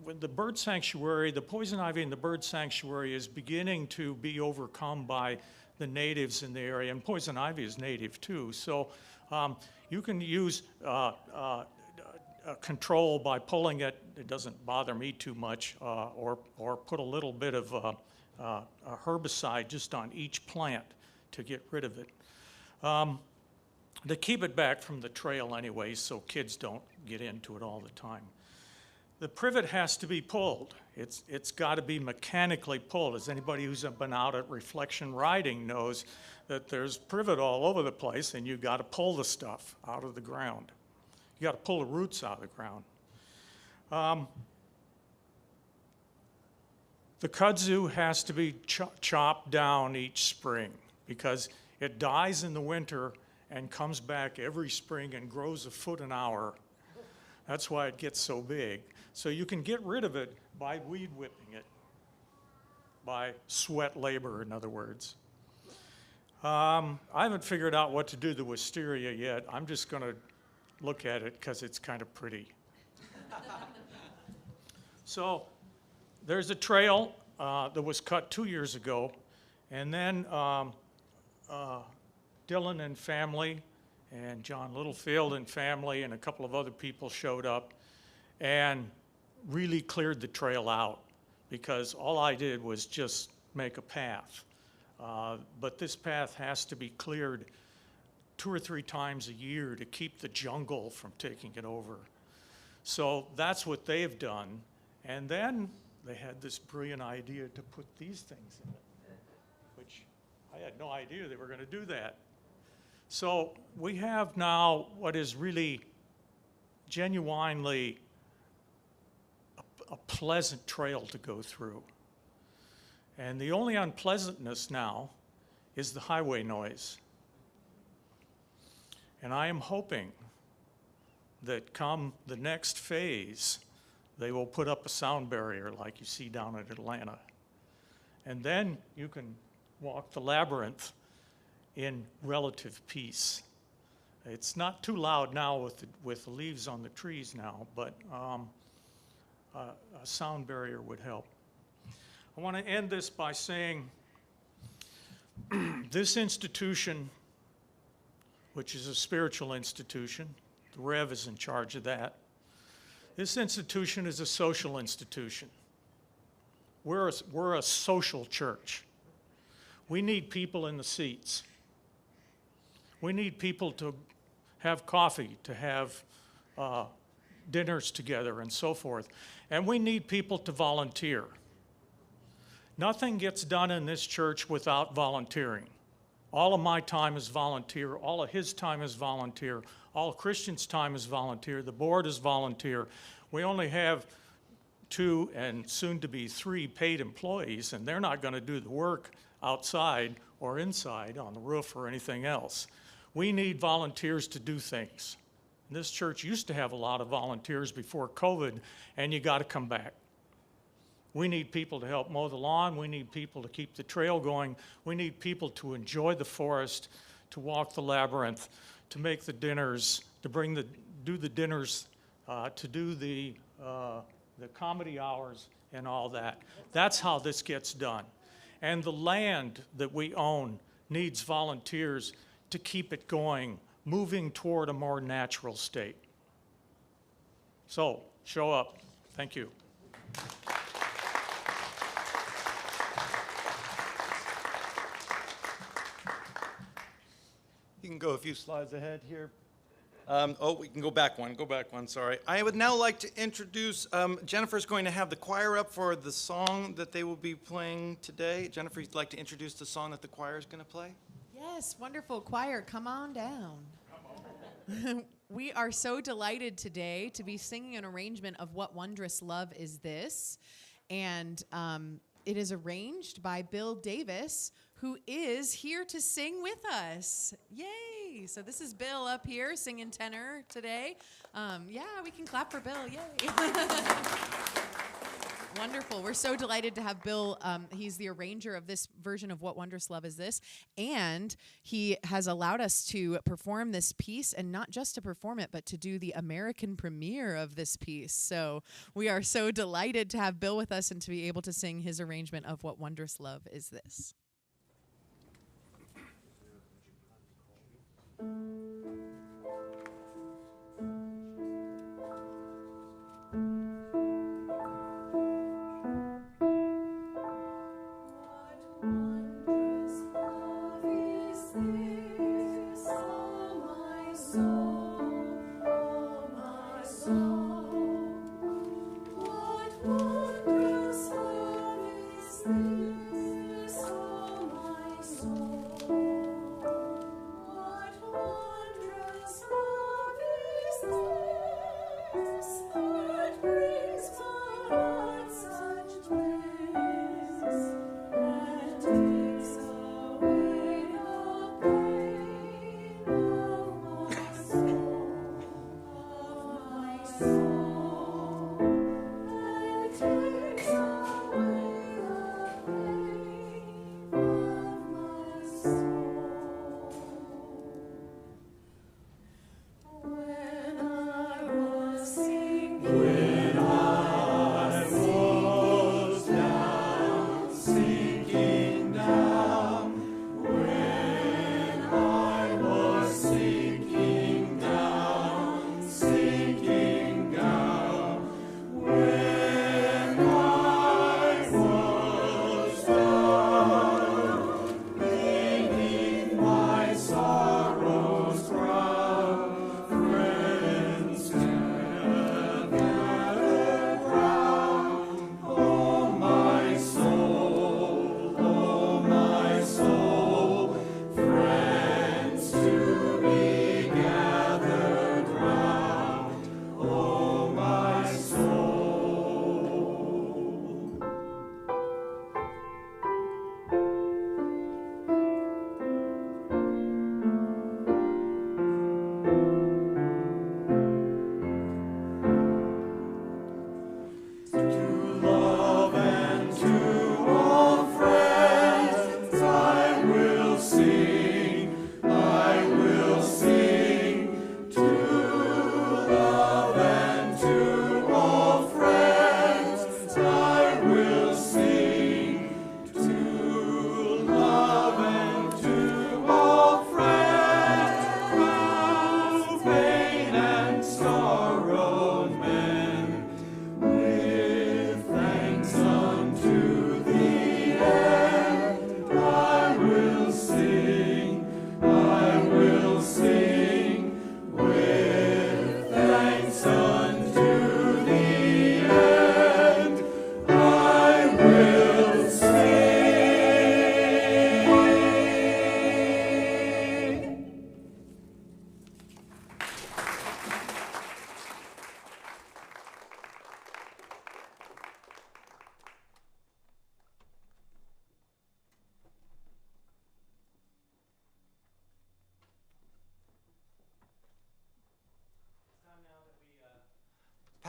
with the bird sanctuary, the poison ivy in the bird sanctuary is beginning to be overcome by the natives in the area, and poison ivy is native too. So you can use control by pulling it. It doesn't bother me too much, or put a little bit of a herbicide just on each plant to get rid of it. To keep it back from the trail anyway, so kids don't get into it all the time. The privet has to be pulled. It's got to be mechanically pulled. As anybody who's been out at reflection riding knows that there's privet all over the place, and you've got to pull the stuff out of the ground. You got to pull the roots out of the ground. The kudzu has to be chopped down each spring because it dies in the winter and comes back every spring and grows a foot an hour. That's why it gets so big. So you can get rid of it by weed whipping it, by sweat labor, in other words. I haven't figured out what to do to the wisteria yet. I'm just going to look at it because it's kind of pretty. So there's a trail that was cut 2 years ago, and then Dylan and family and John Littlefield and family and a couple of other people showed up and really cleared the trail out because all I did was just make a path. But this path has to be cleared 2 or 3 times a year to keep the jungle from taking it over. So that's what they've done. And then they had this brilliant idea to put these things in it, which I had no idea they were going to do that. So we have now what is really genuinely a pleasant trail to go through. And the only unpleasantness now is the highway noise. And I am hoping that come the next phase, they will put up a sound barrier like you see down in Atlanta. And then you can walk the labyrinth in relative peace. It's not too loud now with the leaves on the trees now, but a sound barrier would help. I want to end this by saying this institution, which is a spiritual institution, the Rev is in charge of that. This institution is a social institution. We're a social church. We need people in the seats. We need people to have coffee, to have dinners together and so forth. And we need people to volunteer. Nothing gets done in this church without volunteering. All of my time is volunteer. All of his time is volunteer. All Christians' time is volunteer. The board is volunteer. We only have 2 and soon to be 3 paid employees, and they're not going to do the work outside or inside on the roof or anything else. We need volunteers to do things. This church used to have a lot of volunteers before COVID, and you got to come back. We need people to help mow the lawn. We need people to keep the trail going. We need people to enjoy the forest, to walk the labyrinth, to make the dinners, to do the dinners, to do the comedy hours and all that. That's how this gets done. And the land that we own needs volunteers to keep it going, moving toward a more natural state. So, show up. Thank you. You can go a few slides ahead here. We can go back one, sorry. I would now like to introduce, Jennifer's going to have the choir up for the song that they will be playing today. Jennifer, you'd like to introduce the song that the choir is going to play? Yes, wonderful. Choir, come on down. We are so delighted today to be singing an arrangement of What Wondrous Love Is This? And it is arranged by Bill Davis, who is here to sing with us. Yay! So this is Bill up here singing tenor today. Yeah, we can clap for Bill. Yay! Wonderful. We're so delighted to have Bill. He's the arranger of this version of What Wondrous Love Is This? And he has allowed us to perform this piece, and not just to perform it, but to do the American premiere of this piece. So we are so delighted to have Bill with us and to be able to sing his arrangement of What Wondrous Love Is This? What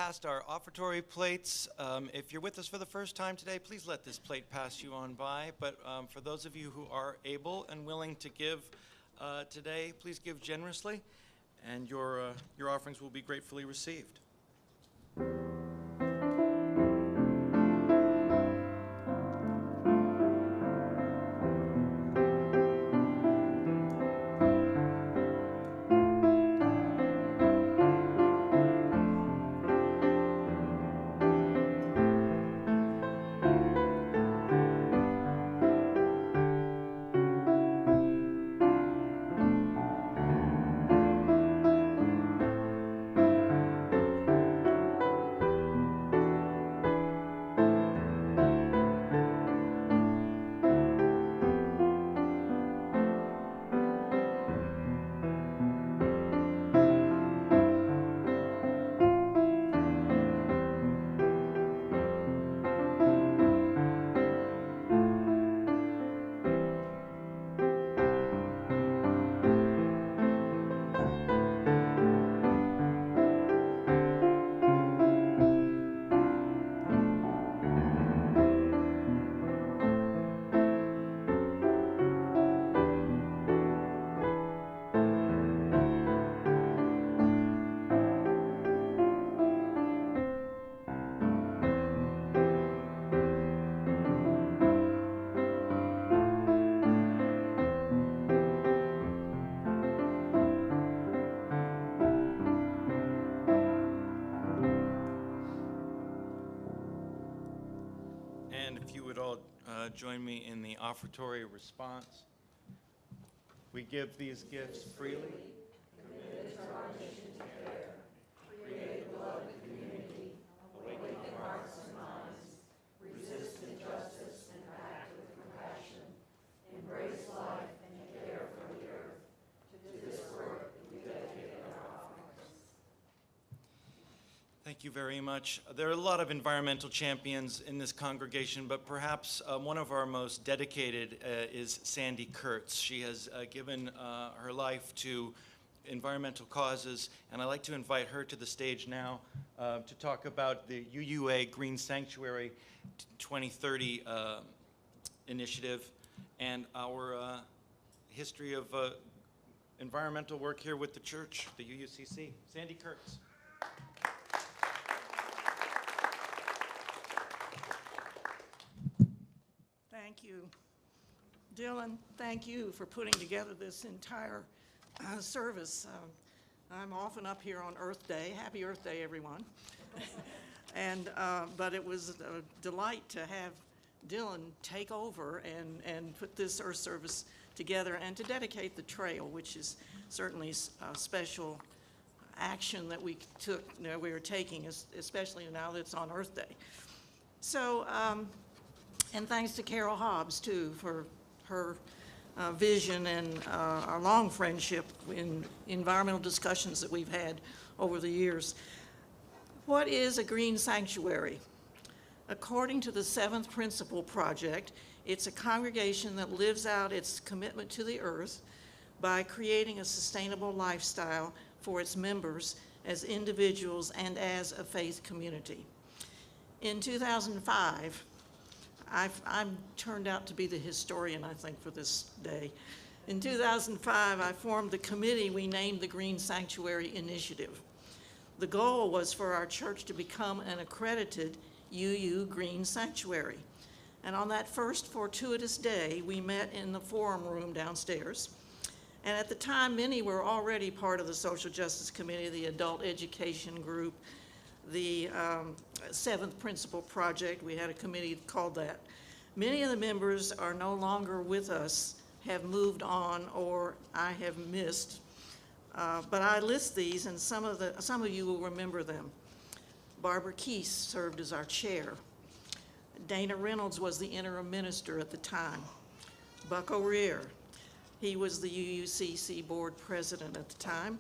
past our offertory plates. If you're with us for the first time today, please let this plate pass you on by. But for those of you who are able and willing to give today, please give generously, and your offerings will be gratefully received. And if you would all join me in the offertory response. We give these gifts freely. Thank you very much. There are a lot of environmental champions in this congregation, but perhaps one of our most dedicated is Sandy Kurtz. She has given her life to environmental causes, and I'd like to invite her to the stage now to talk about the UUA Green Sanctuary 2030 initiative and our history of environmental work here with the church, the UUCC. Sandy Kurtz. Thank you. Dylan, thank you for putting together this entire service. I'm often up here on Earth Day. Happy Earth Day, everyone. But it was a delight to have Dylan take over and put this Earth service together and to dedicate the trail, which is certainly a special action that we took, we are taking, especially now that it's on Earth Day. So, and thanks to Carol Hobbs, too, for her vision and our long friendship in environmental discussions that we've had over the years. What is a green sanctuary? According to the Seventh Principle Project, it's a congregation that lives out its commitment to the earth by creating a sustainable lifestyle for its members as individuals and as a faith community. In 2005, I'm turned out to be the historian, I think, for this day. In 2005, I formed the committee we named the Green Sanctuary Initiative. The goal was for our church to become an accredited UU Green Sanctuary. And on that first fortuitous day, we met in the forum room downstairs. And at the time, many were already part of the Social Justice Committee, the Adult Education Group, the Seventh Principle Project. We had a committee called that. Many of the members are no longer with us, have moved on, or I have missed. But I list these, and some of you will remember them. Barbara Keese served as our chair. Dana Reynolds was the interim minister at the time. Buck O'Rear, he was the UUCC board president at the time.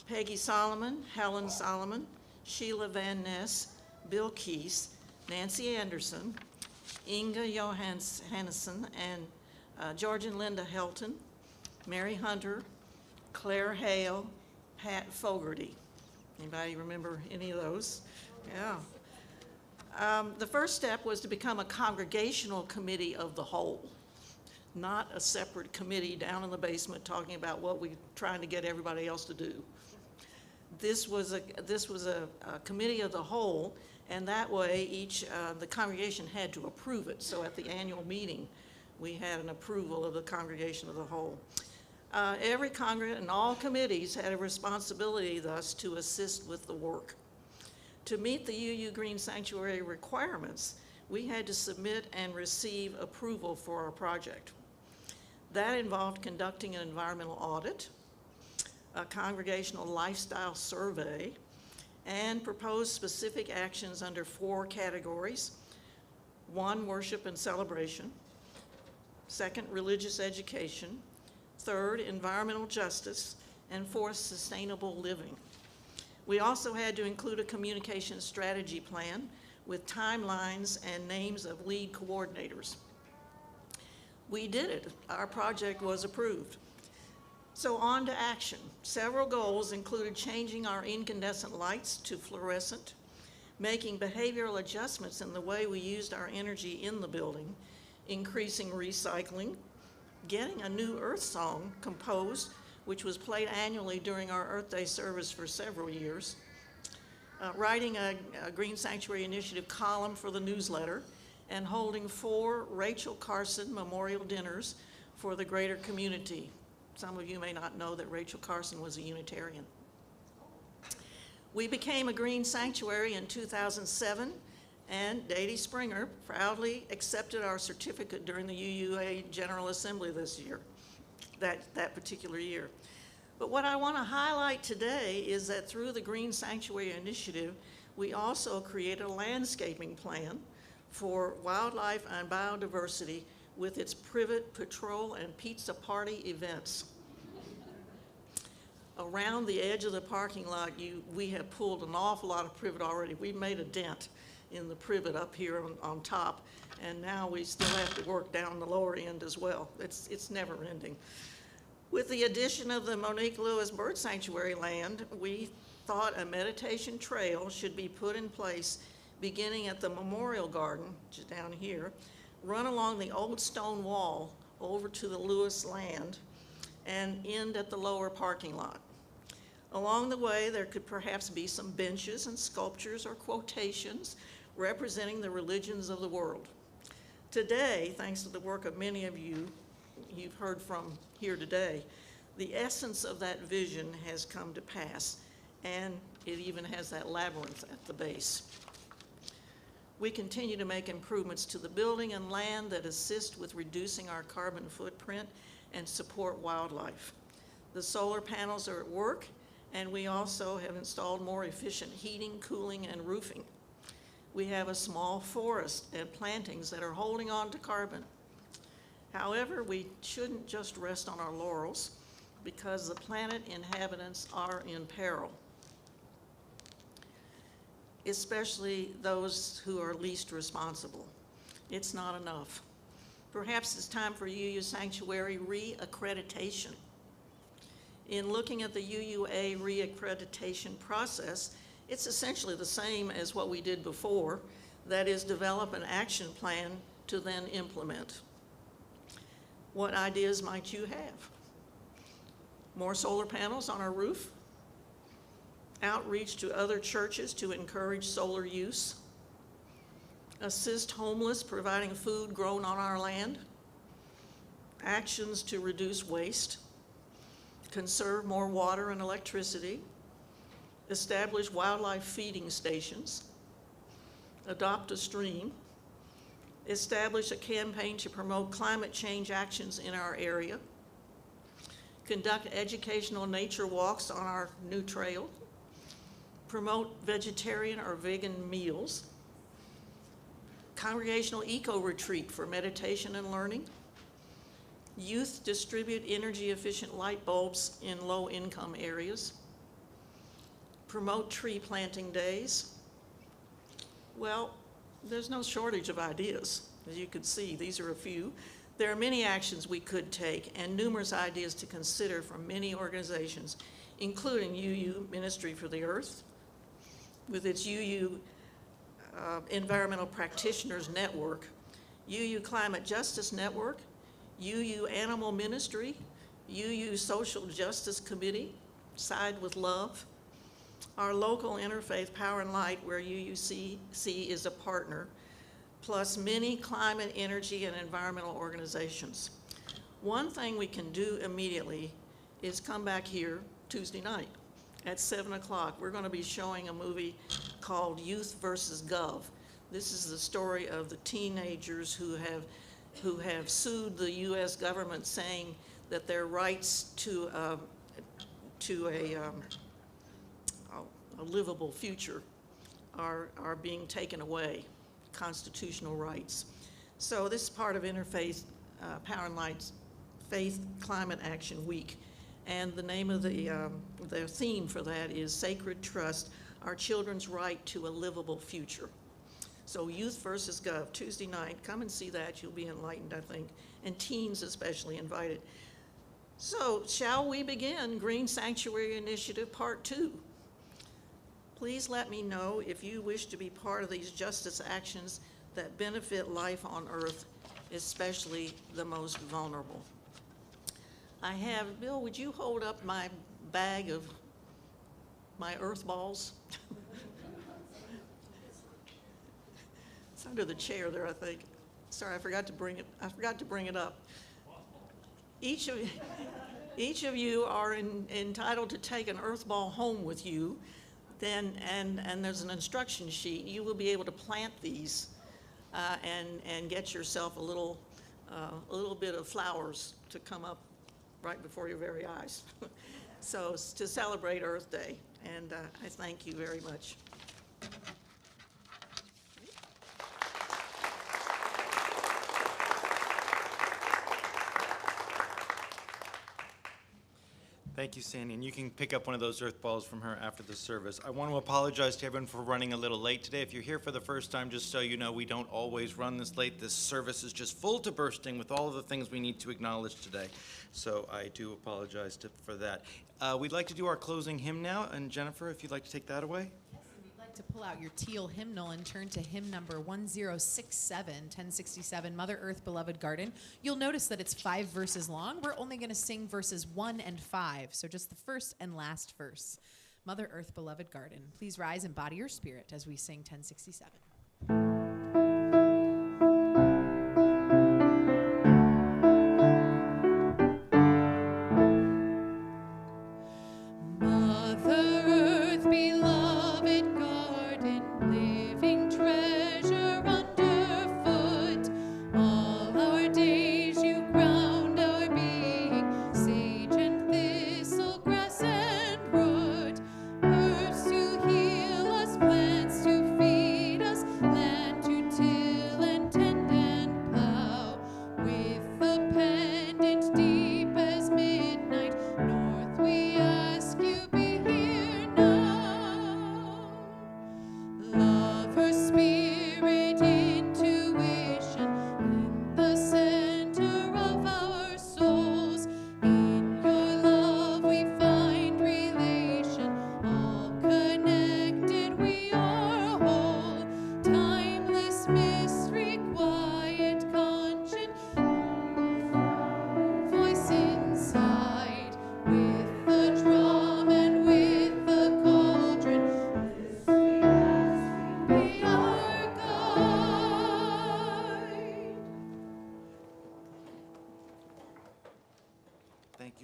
Peggy Solomon, Helen Solomon, Sheila Van Ness, Bill Keese, Nancy Anderson, Inga Johansson, and George and Linda Helton, Mary Hunter, Claire Hale, Pat Fogarty. Anybody remember any of those? Yeah. The first step was to become a congregational committee of the whole, not a separate committee down in the basement talking about what we're trying to get everybody else to do. This was a committee of the whole, and that way the congregation had to approve it. So at the annual meeting, we had an approval of the congregation of the whole. Every congregant and all committees had a responsibility thus to assist with the work. To meet the UU Green Sanctuary requirements, we had to submit and receive approval for our project. That involved conducting an environmental audit, a congregational lifestyle survey, and proposed specific actions under 4 categories. 1, worship and celebration. 2nd, religious education. 3rd, environmental justice. And 4th, sustainable living. We also had to include a communication strategy plan with timelines and names of lead coordinators. We did it. Our project was approved. So on to action. Several goals included changing our incandescent lights to fluorescent, making behavioral adjustments in the way we used our energy in the building, increasing recycling, getting a new Earth song composed, which was played annually during our Earth Day service for several years, writing a Green Sanctuary Initiative column for the newsletter, and holding 4 Rachel Carson memorial dinners for the greater community. Some of you may not know that Rachel Carson was a Unitarian. We became a Green Sanctuary in 2007, and Dady Springer proudly accepted our certificate during the UUA General Assembly this year, that particular year. But what I want to highlight today is that through the Green Sanctuary Initiative, we also created a landscaping plan for wildlife and biodiversity with its privet, patrol, and pizza party events. Around the edge of the parking lot, we have pulled an awful lot of privet already. We made a dent in the privet up here on top, and now we still have to work down the lower end as well. It's never ending. With the addition of the Monique Lewis Bird Sanctuary land, we thought a meditation trail should be put in place beginning at the Memorial Garden, which is down here, run along the old stone wall over to the Lewis land, and end at the lower parking lot. Along the way, there could perhaps be some benches and sculptures or quotations representing the religions of the world. Today, thanks to the work of many of you've heard from here today, the essence of that vision has come to pass, and it even has that labyrinth at the base. We continue to make improvements to the building and land that assist with reducing our carbon footprint and support wildlife. The solar panels are at work, and we also have installed more efficient heating, cooling, and roofing. We have a small forest and plantings that are holding on to carbon. However, we shouldn't just rest on our laurels because the planet inhabitants are in peril, especially those who are least responsible. It's not enough. Perhaps it's time for UU Sanctuary re-accreditation. In looking at the UUA re-accreditation process, it's essentially the same as what we did before, that is, develop an action plan to then implement. What ideas might you have? More solar panels on our roof? Outreach to other churches to encourage solar use? Assist homeless, providing food grown on our land? Actions to reduce waste? Conserve more water and electricity? Establish wildlife feeding stations? Adopt a stream? Establish a campaign to promote climate change actions in our area? Conduct educational nature walks on our new trail? Promote vegetarian or vegan meals? Congregational eco-retreat for meditation and learning? Youth distribute energy-efficient light bulbs in low-income areas? Promote tree planting days? Well, there's no shortage of ideas. As you can see, these are a few. There are many actions we could take and numerous ideas to consider from many organizations, including UU Ministry for the Earth, with its UU Environmental Practitioners Network, UU Climate Justice Network, UU Animal Ministry, UU Social Justice Committee, Side with Love, our local Interfaith Power and Light, where UUCC is a partner, plus many climate, energy, and environmental organizations. One thing we can do immediately is come back here Tuesday night at 7 o'clock. We're going to be showing a movie called Youth versus Gov. This is the story of the teenagers who have sued the U.S. government, saying that their rights to a livable future are being taken away, constitutional rights. So this is part of Interfaith Power and Light's Faith Climate Action Week. And the name of the theme for that is Sacred Trust, Our Children's Right to a Livable Future. So Youth versus Gov, Tuesday night. Come and see that. You'll be enlightened, I think, and teens especially invited. So shall we begin Green Sanctuary Initiative Part 2? Please let me know if you wish to be part of these justice actions that benefit life on Earth, especially the most vulnerable. I have, Bill, would you hold up my bag of my earth balls? It's under the chair there, I think. Sorry, I forgot to bring it up. Each of you are entitled to take an earth ball home with you. Then, and there's an instruction sheet. You will be able to plant these and get yourself a little bit of flowers to come up right before your very eyes. So to celebrate Earth Day, and I thank you very much. Thank you, Sandy, and you can pick up one of those earth balls from her after the service. I want to apologize to everyone for running a little late today. If you're here for the first time, just so you know, we don't always run this late. This service is just full to bursting with all of the things we need to acknowledge today. So I do apologize for that. We'd like to do our closing hymn now, and Jennifer, if you'd like to take that away. To pull out your teal hymnal and turn to hymn number 1067, 1067, Mother Earth, Beloved Garden. You'll notice that it's 5 verses long. We're only going to sing verses 1 and 5, so just the first and last verse. Mother Earth, Beloved Garden. Please rise and body your spirit as we sing 1067.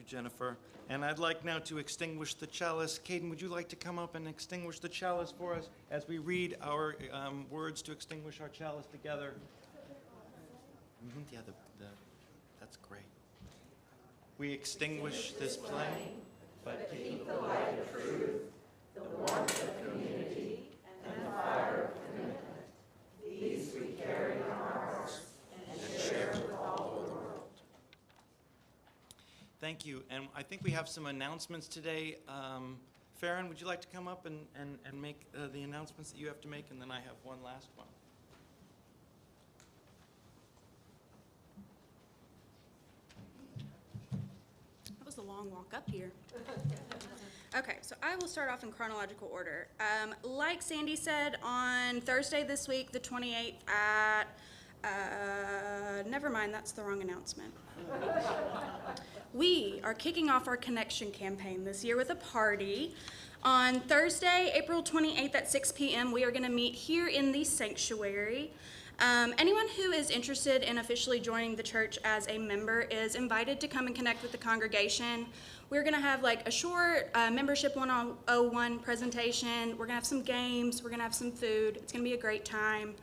Jennifer. And I'd like now to extinguish the chalice. Caden, would you like to come up and extinguish the chalice for us as we read our words to extinguish our chalice together? Yeah, that's great. We extinguish this flame, but keep the light of truth, the warmth of community, and the fire of commitment. These we carry in our hearts and share with all the world. Thank you, and I think we have some announcements today. Farron, would you like to come up and make the announcements that you have to make, and then I have one last one. That was a long walk up here. Okay, so I will start off in chronological order. Like Sandy said, on Thursday this week, the 28th at, never mind, that's the wrong announcement. We are kicking off our connection campaign this year with a party. On Thursday, April 28th at 6 p.m., we are going to meet here in the sanctuary. Anyone who is interested in officially joining the church as a member is invited to come and connect with the congregation. We're going to have like a short membership 101 presentation. We're going to have some games. We're going to have some food. It's going to be a great time.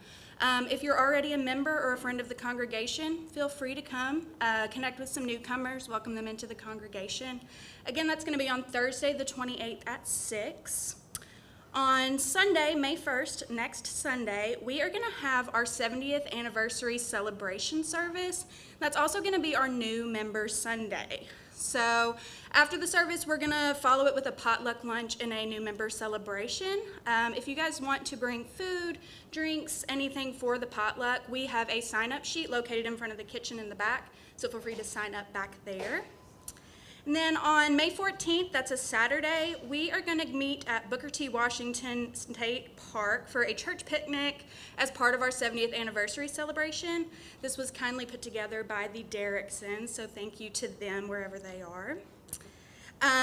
If you're already a member or a friend of the congregation, feel free to come, connect with some newcomers, welcome them into the congregation. Again, that's going to be on Thursday the 28th at 6. On Sunday, May 1st, next Sunday, we are going to have our 70th anniversary celebration service. That's also going to be our new member Sunday. So after the service, we're going to follow it with a potluck lunch and a new member celebration. If you guys want to bring food, drinks, anything for the potluck, we have a sign-up sheet located in front of the kitchen in the back, so feel free to sign up back there. And then on May 14th, that's a Saturday, we are going to meet at Booker T. Washington State Park for a church picnic as part of our 70th anniversary celebration. This was kindly put together by the Derricksons, so thank you to them wherever they are.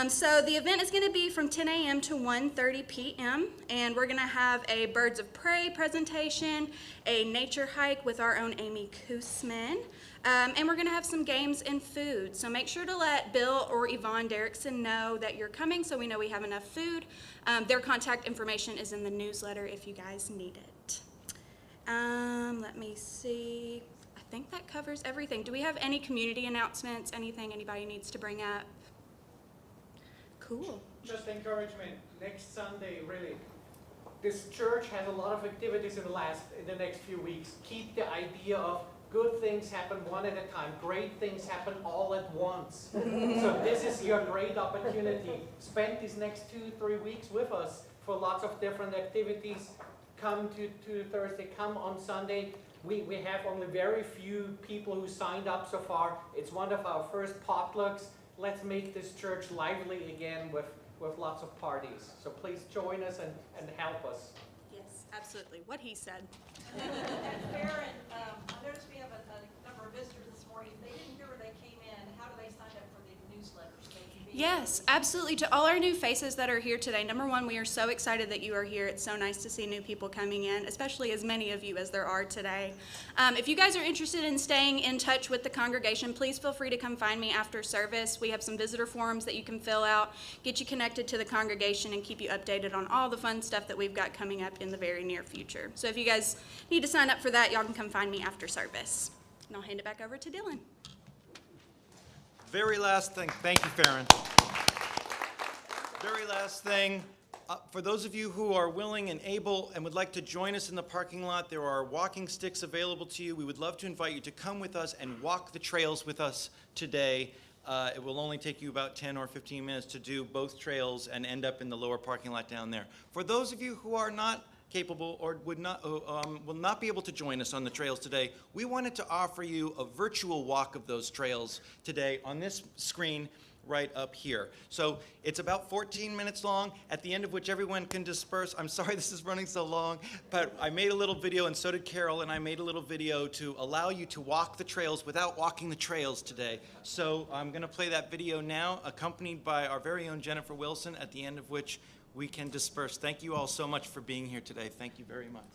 So the event is going to be from 10 a.m. to 1:30 p.m. and we're going to have a Birds of Prey presentation, a nature hike with our own Amy Koosman, and we're going to have some games and food. So make sure to let Bill or Yvonne Derrickson know that you're coming so we know we have enough food. Their contact information is in the newsletter if you guys need it. Let me see. I think that covers everything. Do we have any community announcements, anything anybody needs to bring up? Cool. Just encouragement, next Sunday, really. This church has a lot of activities in the next few weeks. Keep the idea of good things happen one at a time. Great things happen all at once. So this is your great opportunity. Spend these next 2-3 weeks with us for lots of different activities. Come to Thursday, come on Sunday. We have only very few people who signed up so far. It's one of our first potlucks. Let's make this church lively again with lots of parties. So please join us and help us. Yes, absolutely. What he said. And Farron, I noticed we have a number of visitors this morning. They didn't hear where they came in. How do they sign up for the newsletters? Yes, absolutely. To all our new faces that are here today, number one, we are so excited that you are here. It's so nice to see new people coming in, especially as many of you as there are today. If you guys are interested in staying in touch with the congregation, please feel free to come find me after service. We have some visitor forms that you can fill out, get you connected to the congregation, and keep you updated on all the fun stuff that we've got coming up in the very near future. So if you guys need to sign up for that, y'all can come find me after service. And I'll hand it back over to Dylan. Very last thing, thank you, Farron. Very last thing, for those of you who are willing and able and would like to join us in the parking lot, there are walking sticks available to you. We would love to invite you to come with us and walk the trails with us today. It will only take you about 10 or 15 minutes to do both trails and end up in the lower parking lot down there. For those of you who are not capable or will not be able to join us on the trails today, we wanted to offer you a virtual walk of those trails today on this screen right up here. So it's about 14 minutes long, at the end of which everyone can disperse. I'm sorry this is running so long, but I made a little video, and so did Carol, and I made a little video to allow you to walk the trails without walking the trails today. So I'm going to play that video now, accompanied by our very own Jennifer Wilson, at the end of which we can disperse. Thank you all so much for being here today. Thank you very much.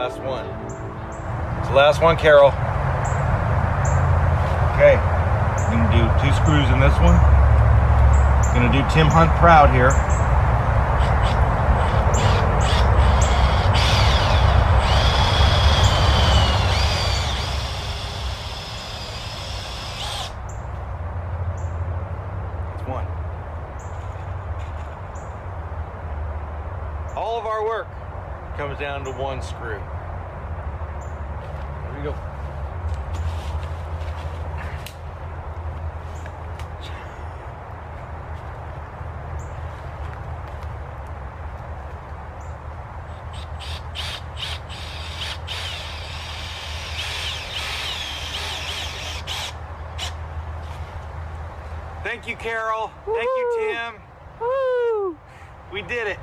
last one. It's the last one, Carol. Okay, I'm gonna do 2 screws in this one. Gonna do Tim Hunt proud here. That's one. All of our work comes down to 1 screw. There we go. Thank you, Carol. Thank you, Tim. Woo! We did it.